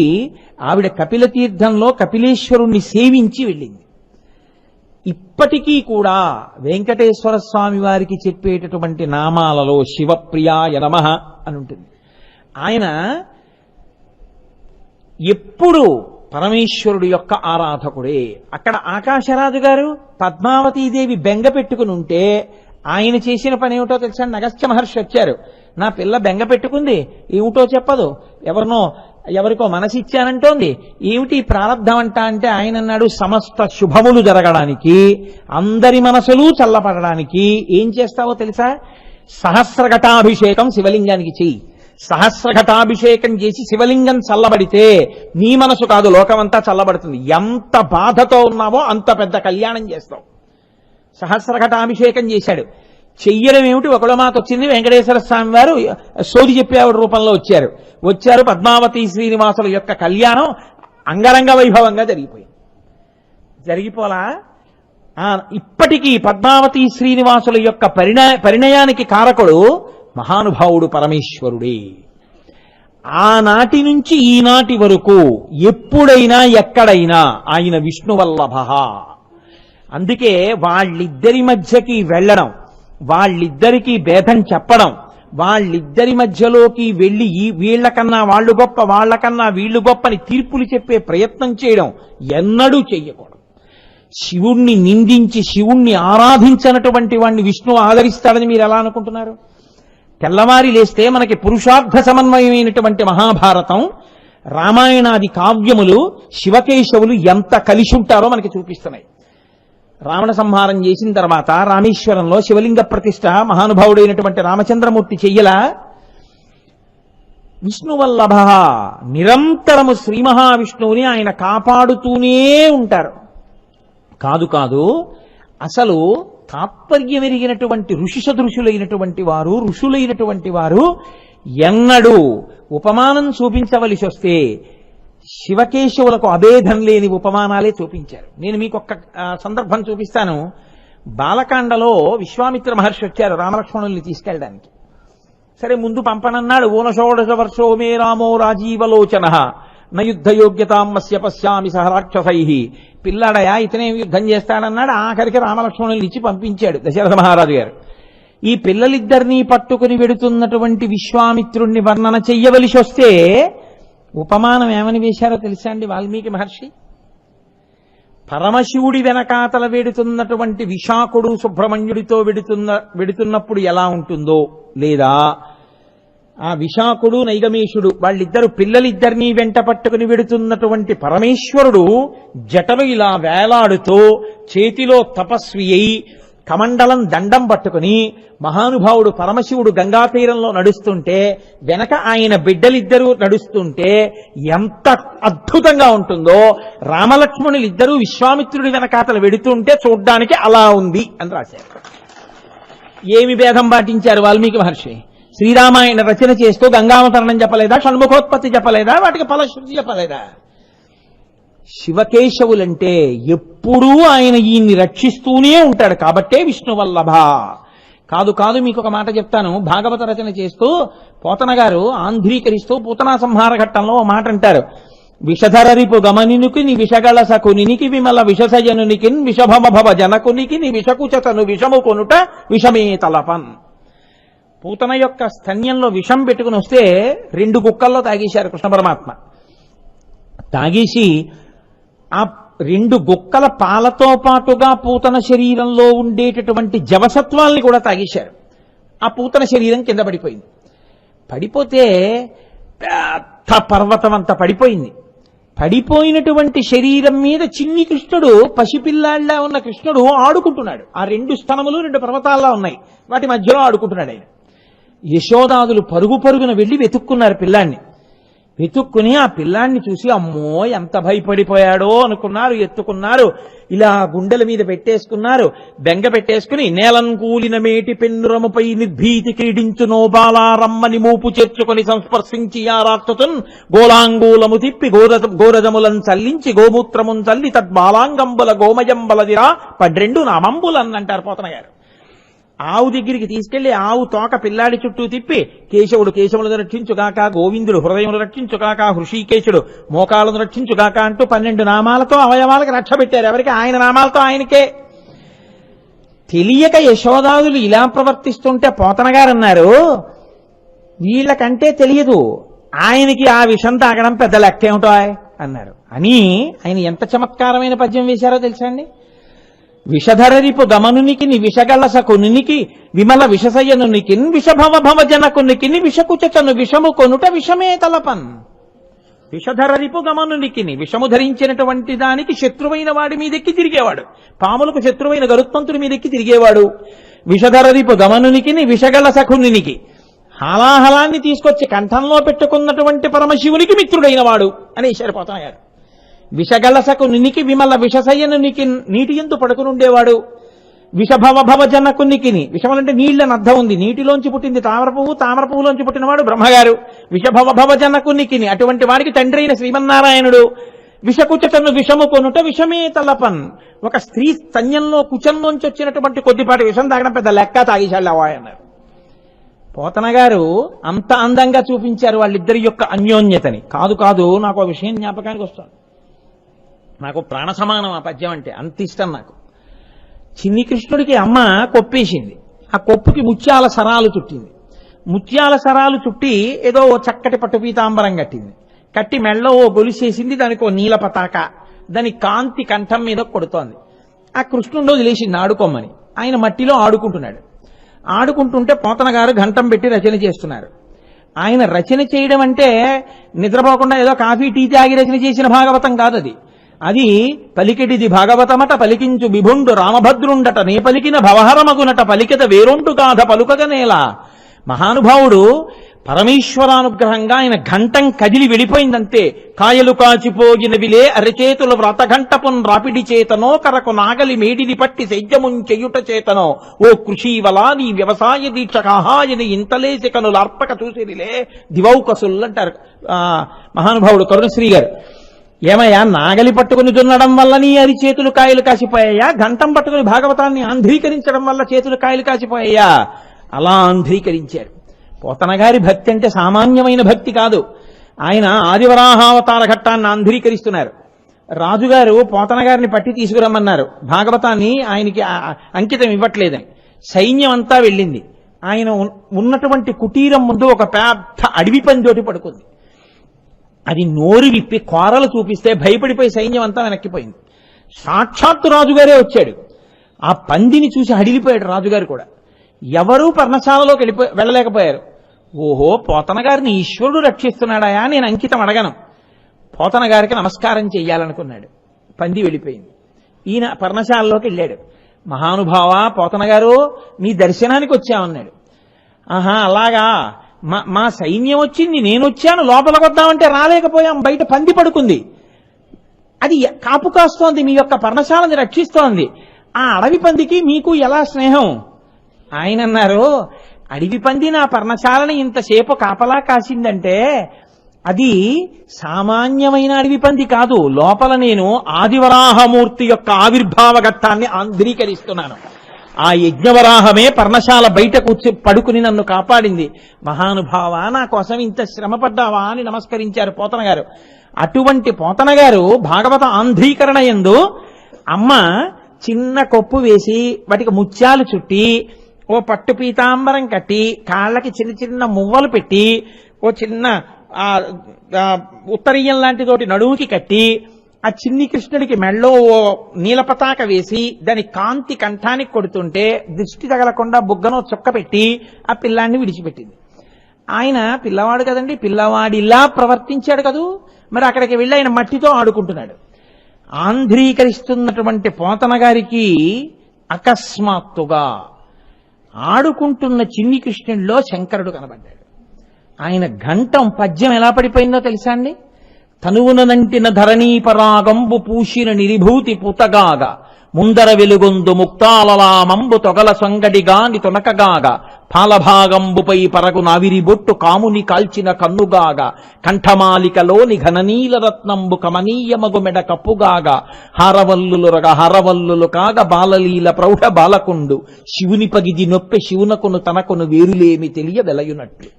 Speaker 1: ఆవిడ కపిల తీర్థంలో కపిలేశ్వరుణ్ణి సేవించి వెళ్ళింది. ఇప్పటికీ కూడా వెంకటేశ్వర స్వామి వారికి చెప్పేటటువంటి నామాలలో శివప్రియాయ నమః అని ఉంటుంది. ఆయన ఎప్పుడు పరమేశ్వరుడు యొక్క ఆరాధకుడే. అక్కడ ఆకాశరాజు గారు పద్మావతీదేవి బెంగ పెట్టుకుని ఉంటే ఆయన చేసిన పని ఏమిటో తెలుసా, అగస్త్య మహర్షి వచ్చారు, నా పిల్ల బెంగ పెట్టుకుంది, ఏమిటో చెప్పదు, ఎవరికో మనసిచ్చానంటోంది, ఏమిటి ప్రారంధం అంట అంటే ఆయన అన్నాడు, సమస్త శుభములు జరగడానికి అందరి మనసులు చల్లపడడానికి ఏం చేస్తావో తెలుసా, సహస్రఘటాభిషేకం శివలింగానికి చెయ్యి. సహస్రఘటాభిషేకం చేసి శివలింగం చల్లబడితే నీ మనసు కాదు లోకమంతా చల్లబడుతుంది. ఎంత బాధతో ఉన్నావో అంత పెద్ద కళ్యాణం చేస్తావు. సహస్రఘటాభిషేకం చేశాడు. చెయ్యడం ఏమిటి, వకుళమాత వచ్చింది, వెంకటేశ్వర స్వామి వారు సోది చెప్పేవాడి రూపంలో వచ్చారు. పద్మావతి శ్రీనివాసుల యొక్క కళ్యాణం అంగరంగ వైభవంగా జరిగిపోలా. ఇప్పటికీ పద్మావతి శ్రీనివాసుల యొక్క పరిణయానికి కారకుడు మహానుభావుడు పరమేశ్వరుడే. ఆనాటి నుంచి ఈనాటి వరకు ఎప్పుడైనా ఎక్కడైనా ఆయన విష్ణువల్లభ, అందుకే వాళ్ళిద్దరి మధ్యకి వెళ్ళడం, వాళ్ళిద్దరికీ భేదం చెప్పడం, వాళ్ళిద్దరి మధ్యలోకి వెళ్ళి వీళ్ళకన్నా వాళ్ళు గొప్ప, వాళ్ళకన్నా వీళ్ళు గొప్పని తీర్పులు చెప్పే ప్రయత్నం చేయడం ఎన్నడూ చెయ్యకూడదు. శివుణ్ణి నిందించి శివుణ్ణి ఆరాధించినటువంటి వాణ్ణి విష్ణువు ఆదరిస్తాడని మీరు ఎలా అనుకుంటున్నారు? తెల్లవారి లేస్తే మనకి పురుషార్థ సమన్వయమైనటువంటి మహాభారతం, రామాయణాది కావ్యములు శివకేశవులు ఎంత కలిసి ఉంటారో మనకి చూపిస్తున్నాయి. రావణ సంహారం చేసిన తర్వాత రామేశ్వరంలో శివలింగ ప్రతిష్ఠ మహానుభావుడైనటువంటి రామచంద్రమూర్తి చెయ్యలా? విష్ణువల్లభ, నిరంతరము శ్రీ మహావిష్ణువుని ఆయన కాపాడుతూనే ఉంటారు. కాదు కాదు, అసలు తాత్పర్యమెరిగినటువంటి ఋషి సదృశులైనటువంటి వారు, ఋషులైనటువంటి వారు ఎన్నడూ ఉపమానం చూపించవలసి వస్తే శివకేశవులకు అభేదం లేని ఉపమానాలే చూపించారు. నేను మీకు ఒక్క సందర్భం చూపిస్తాను. బాలకాండలో విశ్వామిత్ర మహర్షి వచ్చారు రామలక్ష్మణుల్ని తీసుకెళ్ళడానికి. సరే, ముందు పంపనన్నాడు. ఊనషోడశ వర్షో మే రామో రాజీవలోచన నయుద్ధ యోగ్యతామస్య పశ్యామి సహ రాక్షసై. పిల్లాడయా, ఇతనే యుద్ధం చేస్తాడన్నాడు. ఆఖరికి రామలక్ష్మణుల్ని ఇచ్చి పంపించాడు దశరథ మహారాజు గారు. ఈ పిల్లలిద్దరినీ పట్టుకుని వెడుతున్నటువంటి విశ్వామిత్రుణ్ణి వర్ణన చెయ్యవలసి వస్తే ఉపమానం ఏమని వేశారో తెలుసా అండి వాల్మీకి మహర్షి? పరమశివుడి వెనకాతల వెడుతున్నటువంటి విశాఖుడు సుబ్రహ్మణ్యుడితో వెడుతున్నప్పుడు ఎలా ఉంటుందో, లేదా ఆ విశాఖుడు నైగమేశుడు వాళ్ళిద్దరు పిల్లలిద్దరినీ వెంట పట్టుకుని వెడుతున్నటువంటి పరమేశ్వరుడు జటలు ఇలా వేలాడుతూ చేతిలో తపస్వి అయి కమండలం దండం పట్టుకుని మహానుభావుడు పరమశివుడు గంగా తీరంలో నడుస్తుంటే వెనక ఆయన బిడ్డలిద్దరూ నడుస్తుంటే ఎంత అద్భుతంగా ఉంటుందో, రామలక్ష్మణులు ఇద్దరూ విశ్వామిత్రుడి వెనకాతలు వెడుతుంటే చూడ్డానికి అలా ఉంది అని రాశారు. ఏమి భేదం పాటించారు వాల్మీకి మహర్షి? శ్రీరామాయణ రచన చేస్తూ గంగావతరణం చెప్పలేదా? షణ్ముఖోత్పత్తి చెప్పలేదా? వాటికి ఫలశ్రుతి చెప్పలేదా? శివకేశవులంటే ఎప్పుడూ ఆయన ఈయన్ని రక్షిస్తూనే ఉంటాడు. కాబట్టే విష్ణువల్లభ. కాదు కాదు, మీకు ఒక మాట చెప్తాను. భాగవత రచన చేస్తూ పోతన గారు ఆంధ్రీకరిస్తూ పూతనా సంహార ఘట్టంలో ఓ మాట అంటారు. విషధరరిపు గమనినికి ని విషగళ సకునికి విమల విషసయనునికి విషభమ భవ జనకునికి ని విషకుచతను విషము కొనుట విషమే తలపన్. పూతన యొక్క స్తన్యంలో విషం పెట్టుకుని వస్తే 2 కుక్కల్లో తాగేశారు కృష్ణ పరమాత్మ. తాగేసి ఆ 2 గుక్కల పాలతో పాటుగా పూతన శరీరంలో ఉండేటటువంటి జవసత్వాల్ని కూడా తాగేశారు. ఆ పూతన శరీరం కింద పడిపోయింది. పడిపోతే పెద్ద పర్వతం అంతా పడిపోయింది. పడిపోయినటువంటి శరీరం మీద చిన్ని కృష్ణుడు, పసిపిల్లాళ్ళ ఉన్న కృష్ణుడు ఆడుకుంటున్నాడు. ఆ 2 స్తనములు 2 పర్వతాల్లా ఉన్నాయి, వాటి మధ్యలో ఆడుకుంటున్నాడు ఆయన. యశోదాదులు పరుగు పరుగున వెళ్లి వెతుక్కున్నారు పిల్లాన్ని. వెతుక్కుని ఆ పిల్లాన్ని చూసి అమ్మో ఎంత భయపడిపోయాడో అనుకున్నారు. ఎత్తుకున్నారు, ఇలా గుండెల మీద పెట్టేసుకున్నారు, బెంగ పెట్టేసుకుని నేలం కూలిన మేటి పెన్నురముపై నిర్భీతి క్రీడించు నోబాలారమ్మని మూపు చేర్చుకుని సంస్పర్శించి ఆ రాక్షసున్ గోలాంగూలము తిప్పి గోరజములను చల్లించి గోమూత్రమున్ చల్లి తద్బాలాంగంబుల గోమయంబలదిరా 12 నామంబులన్ అంటారు పోతన గారు. ఆవు దగ్గరికి తీసుకెళ్లి ఆవు తోక పిల్లాడి చుట్టూ తిప్పి కేశవుడు కేశవులను రక్షించుగాక, గోవిందుడు హృదయమును రక్షించుగాక, హృషికేశుడు మోకాలను రక్షించుగాక అంటూ 12 నామాలతో అవయవాలకు రక్ష పెట్టారు. ఎవరికి? ఆయన నామాలతో ఆయనకే. తెలియక యశోదాదులు ఇలా ప్రవర్తిస్తుంటే పోతన గారు అన్నారు, వీళ్ళకంటే తెలియదు, ఆయనకి ఆ విషం తాగడం పెద్ద లెక్కేమిటో అన్నారు. అని ఆయన ఎంత చమత్కారమైన పద్యం వేశారో తెలుసా అండి? విషధరరిపు గమనునికి ని విషగళసకునికి విమల విషసయనునికి విషభవ భవ జనకునికి విషకుచను విషము కొనుట విషమే తలపన్. విషధరరిపు గమనునికి విషము ధరించినటువంటి దానికి శత్రువైన వాడి మీదెక్కి తిరిగేవాడు, పాములకు శత్రువైన గరుత్మంతుడి మీదెక్కి తిరిగేవాడు. విషధరరిపు గమనునికి విషగళసకునికి హాలాహలాన్ని తీసుకొచ్చి కంఠంలో పెట్టుకున్నటువంటి పరమశివునికి మిత్రుడైన వాడు అనేశారు పోతనగారు. విషగళసకునికి విమల విషసయనునికి నీటి ఎందు పడుకునుండేవాడు. విషభవ భవ జనకునికి, విషములంటే నీళ్ళని అర్థం ఉంది, నీటిలోంచి పుట్టింది తామర పువ్వు, తామర పువ్వులోంచి పుట్టినవాడు బ్రహ్మగారు. విషభవ భవ జనకునికి, అటువంటి వాడికి తండ్రి అయిన శ్రీమన్నారాయణుడు. విషకుచను విషము కొనుట విషమే తలపన్. ఒక స్త్రీ స్తన్యంలో కుచంలోంచి వచ్చినటువంటి కొద్దిపాటి విషం తాగడం పెద్ద లెక్క, తాగేశాళ్ళు అవాయ్ అన్నారు. పోతన గారు అంత అందంగా చూపించారు వాళ్ళిద్దరి యొక్క అన్యోన్యతని. కాదు కాదు, నాకు ఆ విషయం జ్ఞాపకానికి వస్తుంది. నాకు ప్రాణ సమానం ఆ పద్యం అంటే, అంత ఇష్టం నాకు. చిన్ని కృష్ణుడికి అమ్మ కొప్పేసింది. ఆ కొప్పుకి ముత్యాల సరాలు చుట్టింది. ముత్యాల సరాలు చుట్టి ఏదో ఓ చక్కటి పట్టు పీతాంబరం కట్టింది. కట్టి మెళ్ళో ఓ గొలుసేసింది. దానికి ఓ నీల పతాక, దాని కాంతి కంఠం మీద కొడుతోంది. ఆ కృష్ణుడు వదిలేసింది ఆడుకోమని. ఆయన మట్టిలో ఆడుకుంటున్నాడు. ఆడుకుంటుంటే పోతన గారు ఘంటం పెట్టి రచన చేస్తున్నారు. ఆయన రచన చేయడం అంటే నిద్రపోకుండా ఏదో కాఫీ టీ తాగి రచన చేసిన భాగవతం కాదది. అది పలికిడిది భాగవతమట పలికించు విభుండు రామభద్రుండట నే పలికిన భవహరమగునట పలికిత వేరొంటు గాథ పలుకగనేలా. మహానుభావుడు పరమేశ్వరానుగ్రహంగా ఆయన ఘంటం కదిలి వెళ్ళిపోయిందంతే. కాయలు కాచిపోగినవిలే అరచేతుల వ్రతఘంటపున్ రాపిడి చేతనో కరకు నాగలి మేడిది పట్టి సైద్యముంచెయుట చేతనో ఓ కృషీవలా నీ వ్యవసాయ దీక్ష కాహాయని ఇంతలేసి కనులు అర్పక చూసిరిలే దివౌకసుల్లంటారు మహానుభావుడు కరుణశ్రీ గారు. ఏమయ్యా, నాగలి పట్టుకుని దున్నడం వల్ల నీ అరి చేతులు కాయలు కాసిపోయాయా? ఘంటం పట్టుకుని భాగవతాన్ని ఆంధ్రీకరించడం వల్ల చేతులు కాయలు కాసిపోయాయా? అలా ఆంధ్రీకరించారు. పోతన గారి భక్తి అంటే సామాన్యమైన భక్తి కాదు. ఆయన ఆదివరాహావతార ఘట్టాన్ని ఆంధ్రీకరిస్తున్నారు. రాజుగారు పోతన గారిని పట్టి తీసుకురమ్మన్నారు. భాగవతాన్ని ఆయనకి అంకితం ఇవ్వట్లేదని సైన్యం అంతా వెళ్ళింది. ఆయన ఉన్నటువంటి కుటీరం ముందు ఒక పెద్ద అడవి పందోటి పడుకుంది. అది నోరు విప్పి కోరలు చూపిస్తే భయపడిపోయి సైన్యం అంతా వెనక్కిపోయింది. సాక్షాత్తు రాజుగారే వచ్చాడు. ఆ పందిని చూసి హడిలిపోయాడు రాజుగారు కూడా. ఎవరూ పర్ణశాలలోకి వెళ్ళలేకపోయారు. ఓహో, పోతన గారిని ఈశ్వరుడు రక్షిస్తున్నాడాయా, నేను అంకితం అడగను, పోతన గారికి నమస్కారం చెయ్యాలనుకున్నాడు. పంది వెళ్ళిపోయింది. ఈయన పర్ణశాలలోకి వెళ్ళాడు. మహానుభావ పోతన గారు మీ దర్శనానికి వచ్చామన్నాడు. ఆహా అలాగా, మా సైన్యం వచ్చింది, నేను వచ్చాను, లోపలికి వద్దామంటే రాలేకపోయాం, బయట పంది పడుకుంది, అది కాపు కాస్తోంది, మీ యొక్క పర్ణశాలని రక్షిస్తోంది, ఆ అడవి పందికి మీకు ఎలా స్నేహం? ఆయన అన్నారు, అడవి పంది నా పర్ణశాలని ఇంతసేపు కాపలా కాసిందంటే అది సామాన్యమైన అడవి పంది కాదు, లోపల నేను ఆదివరాహమూర్తి యొక్క ఆవిర్భావ ఘట్టాన్ని ఆంధ్రీకరిస్తున్నాను. ఆ యజ్ఞవరాహమే పర్ణశాల బయట పడుకుని నన్ను కాపాడింది. మహానుభావ, నా కోసం ఇంత శ్రమ పడ్డావా అని నమస్కరించారు పోతన గారు. అటువంటి పోతన గారు భాగవత ఆంధ్రీకరణ యందు అమ్మ చిన్న కొప్పు వేసి వాటికి ముత్యాలు చుట్టి ఓ పట్టు పీతాంబరం కట్టి కాళ్ళకి చిన్న చిన్న మువ్వలు పెట్టి ఓ చిన్న ఉత్తరీయం లాంటి తోటి నడుముకి కట్టి ఆ చిన్ని కృష్ణుడికి మెళ్ళో ఓ నీలపతాక వేసి దాని కాంతి కంఠానికి కొడుతుంటే దృష్టి తగలకుండా బుగ్గనో చుక్క పెట్టి ఆ పిల్లాన్ని విడిచిపెట్టింది. ఆయన పిల్లవాడు కదండి, పిల్లవాడిలా ప్రవర్తించాడు కదూ, మరి అక్కడికి వెళ్ళి ఆయన మట్టితో ఆడుకుంటున్నాడు. ఆంధ్రీకరిస్తున్నటువంటి పోతన గారికి అకస్మాత్తుగా ఆడుకుంటున్న చిన్ని కృష్ణుడిలో శంకరుడు కనబడ్డాడు. ఆయన ఘంటం పద్యం ఎలా పడిపోయిందో తెలుసా అండి? తనువునంటిన ధరణీపరాగంబు పూసిన నిరిభూతి పుతగాగ ముందర వెలుగొందు ముక్తాలలామంబు తొగల సొంగడిగాని తొనకగాగ పాలభాగంబుపై పరగు నావిరి బొట్టు కాముని కాల్చిన కన్నుగాగ కంఠమాలికలోని ఘననీల రత్నంబు కమనీయమగు మెడ కప్పుగాగ హారవల్లులురగ హారవల్లులు కాగ బాలలీల ప్రౌఢ బాలకుండు శివుని పగిది నొప్పె శివునకును తనకును వేరులేమి తెలియ వెలయునట్లు.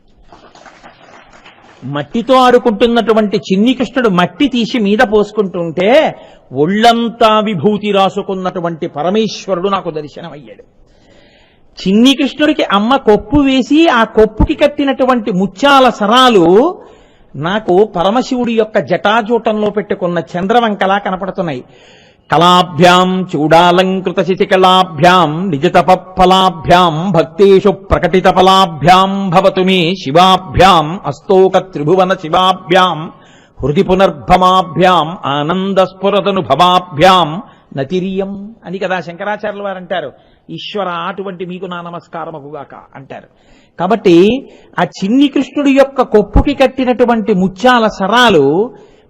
Speaker 1: మట్టితో ఆడుకుంటున్నటువంటి చిన్ని కృష్ణుడు మట్టి తీసి మీద పోసుకుంటుంటే ఒళ్లంతా విభూతి రాసుకున్నటువంటి పరమేశ్వరుడు నాకు దర్శనమయ్యాడు. చిన్ని కృష్ణుడికి అమ్మ కొప్పు వేసి ఆ కొప్పుకి కట్టినటువంటి ముత్యాల సరాలు నాకు పరమశివుడి యొక్క జటాజూటంలో పెట్టుకున్న చంద్రవంకలా కనపడుతున్నాయి. కళాభ్యాం చూడాలంకృత శిశికళాభ్యాం నిజతపఫలాభ్యాం భక్తేషు ప్రకటిత ఫలాభ్యాం భవతు మే శివాభ్యాం అస్తోక త్రిభువన శివాభ్యాం హృది పునర్భమాభ్యాం ఆనందస్ఫురదనుభవాభ్యాం నతిరియం అని కదా శంకరాచార్యుల వారు అంటారు. ఈశ్వర, అటువంటి మీకు నా నమస్కారముగాక అంటారు. కాబట్టి ఆ చిన్ని కృష్ణుడి యొక్క కొప్పుకి కట్టినటువంటి ముత్యాల సరాలు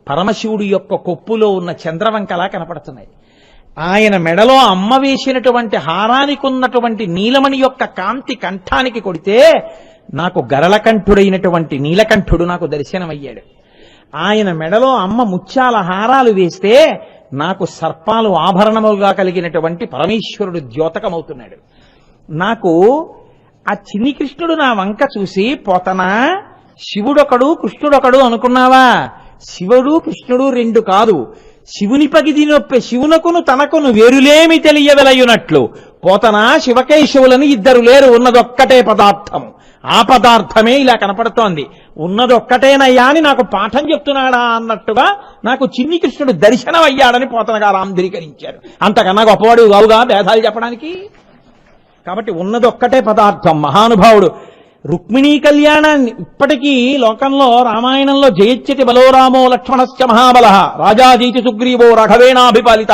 Speaker 1: పరమశివుడి యొక్క కొప్పులో ఉన్న చంద్రవంకలా కనపడుతున్నాయి. ఆయన మెడలో అమ్మ వేసినటువంటి హారానికి ఉన్నటువంటి నీలమణి యొక్క కాంతి కంఠానికి కొడితే నాకు గరళకంఠుడైనటువంటి నీలకంఠుడు నాకు దర్శనమయ్యాడు. ఆయన మెడలో అమ్మ ముత్యాల హారాలు వేస్తే నాకు సర్పాలు ఆభరణములుగా కలిగినటువంటి పరమేశ్వరుడు ద్యోతకమవుతున్నాడు. నాకు ఆ చిన్ని కృష్ణుడు నా వంక చూసి, పోతనా శివుడొకడు కృష్ణుడొకడు అనుకున్నావా? శివుడు కృష్ణుడు రెండు కాదు, శివుని పగిది నొప్పే శివునకును తనకును వేరులేమి తెలియవెలయునట్లు పోతనా శివకేశవులని ఇద్దరు లేరు, ఉన్నదొక్కటే పదార్థం. ఆ పదార్థమే ఇలా కనపడుతోంది. ఉన్నదొక్కటేనయ్యా అని నాకు పాఠం చెప్తున్నాడా అన్నట్టుగా నాకు చిన్ని కృష్ణుడు దర్శనం అయ్యాడని పోతన గారు ఆంధ్రీకరించారు. అంతకన్నా గొప్పవాడు కావుగా భేదాలు చెప్పడానికి. కాబట్టి ఉన్నదొక్కటే పదార్థం. మహానుభావుడు రుక్మిణీ కళ్యాణాన్ని ఇప్పటికీ లోకంలో రామాయణంలో జయచ్యతి బలోరామో లక్ష్మణశ్చ మహాబల రాజాజీతి సుగ్రీవో రఘవేణాభిపాలిత,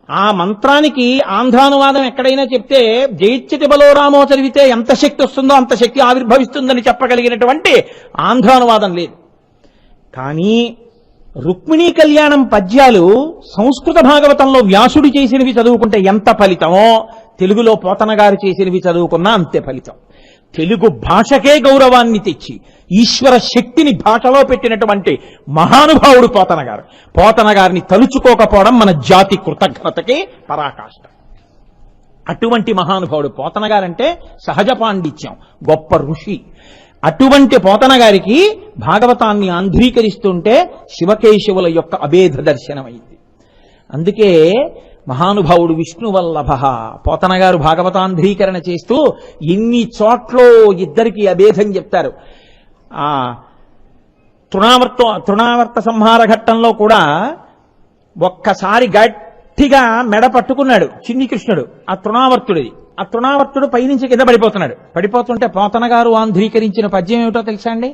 Speaker 1: ఆ మంత్రానికి ఆంధ్రానువాదం ఎక్కడైనా చెప్తే జయచ్యతి బలోరామో చదివితే ఎంత శక్తి వస్తుందో అంత శక్తి ఆవిర్భవిస్తుందని చెప్పగలిగినటువంటి ఆంధ్రానువాదం లేదు. కానీ రుక్మిణీ కళ్యాణం పద్యాలు సంస్కృత భాగవతంలో వ్యాసుడు చేసినవి చదువుకుంటే ఎంత ఫలితమో తెలుగులో పోతన గారు చేసినవి చదువుకున్నా అంతే ఫలితం. తెలుగు భాషకే గౌరవాన్ని తెచ్చి ఈశ్వర శక్తిని భాషలో పెట్టినటువంటి మహానుభావుడు పోతన గారు. పోతన గారిని తలుచుకోకపోవడం మన జాతి కృతజ్ఞతకి పరాకాష్ట. అటువంటి మహానుభావుడు పోతన గారంటే సహజ పాండిత్యం, గొప్ప ఋషి. అటువంటి పోతన గారికి భాగవతాన్ని ఆంధ్రీకరిస్తుంటే శివకేశవుల యొక్క అభేద దర్శనమైంది. అందుకే మహానుభావుడు విష్ణువల్లభ పోతన గారు భాగవతాంధ్రీకరణ చేస్తూ ఎన్ని చోట్ల ఇద్దరికి అభేదం చెప్తారు. ఆ తృణావర్త సంహార ఘట్టంలో కూడా ఒక్కసారి గట్టిగా మెడ పట్టుకున్నాడు చిన్ని కృష్ణుడు ఆ తృణావర్తుడిది. ఆ తృణావర్తుడు పైనుంచి కింద పడిపోతున్నాడు. పడిపోతుంటే పోతన గారు ఆంధ్రీకరించిన పద్యం ఏమిటో తెలుసా అండి?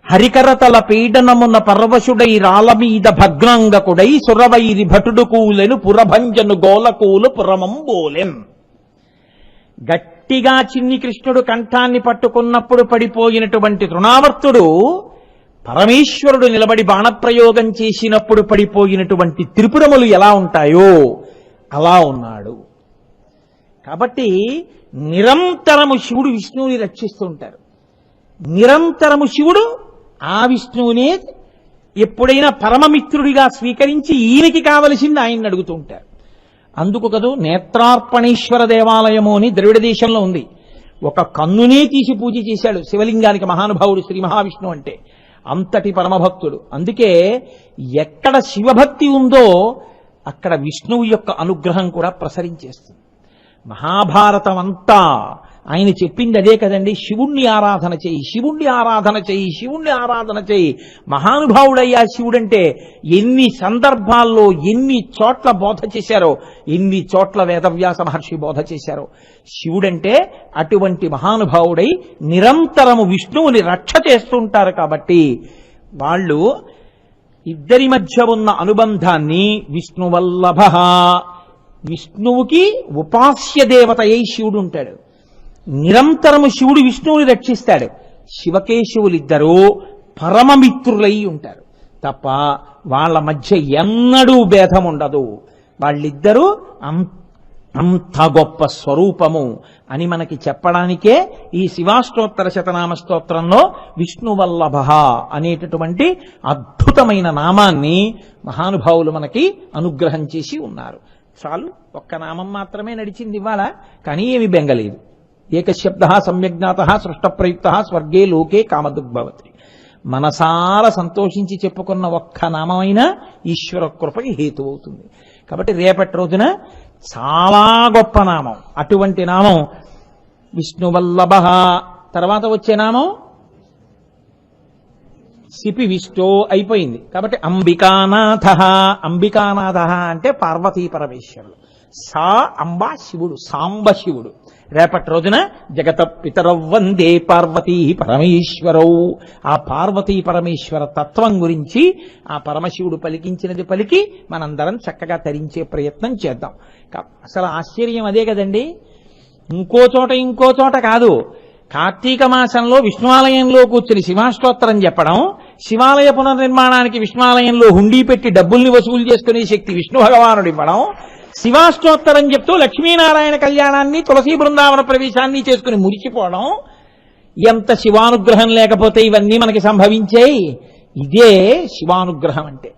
Speaker 1: హరికరతల పీడనమున్న పర్వశుడై రాల మీద భగ్నాంగకుడై సురవైరి భటుడు కూలెను పురభంజను గోలకూలు పురమంబోలెం. గట్టిగా చిన్ని కృష్ణుడు కంఠాన్ని పట్టుకున్నప్పుడు పడిపోయినటువంటి తృణావర్తుడు పరమేశ్వరుడు నిలబడి బాణప్రయోగం చేసినప్పుడు పడిపోయినటువంటి త్రిపురములు ఎలా ఉంటాయో అలా ఉన్నాడు. కాబట్టి నిరంతరము శివుడు విష్ణువుని రక్షిస్తూ ఉంటారు. నిరంతరము శివుడు ఆ విష్ణువునే ఎప్పుడైనా పరమమిత్రుడిగా స్వీకరించి ఈయనకి కావలసింది ఆయన్ని అడుగుతూ ఉంటారు. అందుకు కదూ నేత్రార్పణేశ్వర దేవాలయము అని ద్రవిడ దేశంలో ఉంది. ఒక కన్నునే తీసి పూజ చేశాడు శివలింగానికి మహానుభావుడు శ్రీ మహావిష్ణువు అంటే. అంతటి పరమభక్తుడు. అందుకే ఎక్కడ శివభక్తి ఉందో అక్కడ విష్ణువు యొక్క అనుగ్రహం కూడా ప్రసరించేస్తుంది. మహాభారతం అంతా ఆయన చెప్పింది అదే కదండి. శివుణ్ణి ఆరాధన చేయి, శివుణ్ణి ఆరాధన చేయి, శివుణ్ణి ఆరాధన చేయి. మహానుభావుడయ్యా శివుడంటే ఎన్ని సందర్భాల్లో ఎన్ని చోట్ల బోధ చేశారో, ఎన్ని చోట్ల వేదవ్యాస మహర్షి బోధ చేశారో. శివుడంటే అటువంటి మహానుభావుడై నిరంతరము విష్ణువుని రక్ష చేస్తుంటారు. కాబట్టి వాళ్ళు ఇద్దరి మధ్య ఉన్న అనుబంధాన్ని విష్ణువల్లభ, విష్ణువుకి ఉపాస్య దేవత అయి శివుడు ఉంటాడు. నిరంతరము శివుడు విష్ణువుని రక్షిస్తాడు. శివకేశవులిద్దరూ పరమమిత్రులై ఉంటారు తప్ప వాళ్ళ మధ్య ఎన్నడూ భేదం ఉండదు. వాళ్ళిద్దరూ అంత గొప్ప స్వరూపము అని మనకి చెప్పడానికే ఈ శివాష్టోత్తర శతనామ స్తోత్రంలో విష్ణువల్లభ అనేటటువంటి అద్భుతమైన నామాన్ని మహానుభావులు మనకి అనుగ్రహం చేసి ఉన్నారు. చాలు, ఒక్క నామం మాత్రమే నడిచింది ఇవాళ, కానీ ఏమి బెంగలేదు. ఏకశబ్ద సమ్యజ్ఞాత సృష్టప్రయుక్త స్వర్గే లోకే కామదుగ్భవతి. మనసార సంతోషించి చెప్పుకున్న ఒక్క నామైనా ఈశ్వర కృపకి హేతు అవుతుంది. కాబట్టి రేపటి రోజున చాలా గొప్ప నామం, అటువంటి నామం విష్ణువల్లభ. తర్వాత వచ్చే నామం సిపి విష్ణు అయిపోయింది. కాబట్టి అంబికానాథ. అంబికానాథ అంటే పార్వతీ పరమేశ్వరుడు. సా అంబా శివుడు, సాంబ శివుడు. రేపటి రోజున జగత పితరవ్వందే పార్వతీ పరమేశ్వరౌ. ఆ పార్వతీ పరమేశ్వర తత్వం గురించి ఆ పరమశివుడు పలికించినది పలికి మనందరం చక్కగా తరించే ప్రయత్నం చేద్దాం. అసలు ఆశ్చర్యం అదే కదండి. ఇంకో చోట కాదు. కార్తీక మాసంలో విష్ణువాలయంలో కూర్చుని శివాష్టోత్తరం చెప్పడం, శివాలయ పునర్నిర్మాణానికి విష్ణువాలయంలో హుండీ పెట్టి డబ్బుల్ని వసూలు చేసుకునే శక్తి విష్ణు భగవానుడు ఇవ్వడం, శివాష్టోత్తరం చెప్తూ లక్ష్మీనారాయణ కళ్యాణాన్ని తులసీ బృందావన ప్రవేశాన్ని చేసుకుని మురిచిపోవడం. ఎంత శివానుగ్రహం లేకపోతే ఇవన్నీ మనకి సంభవించాయి. ఇదే శివానుగ్రహం అంటే.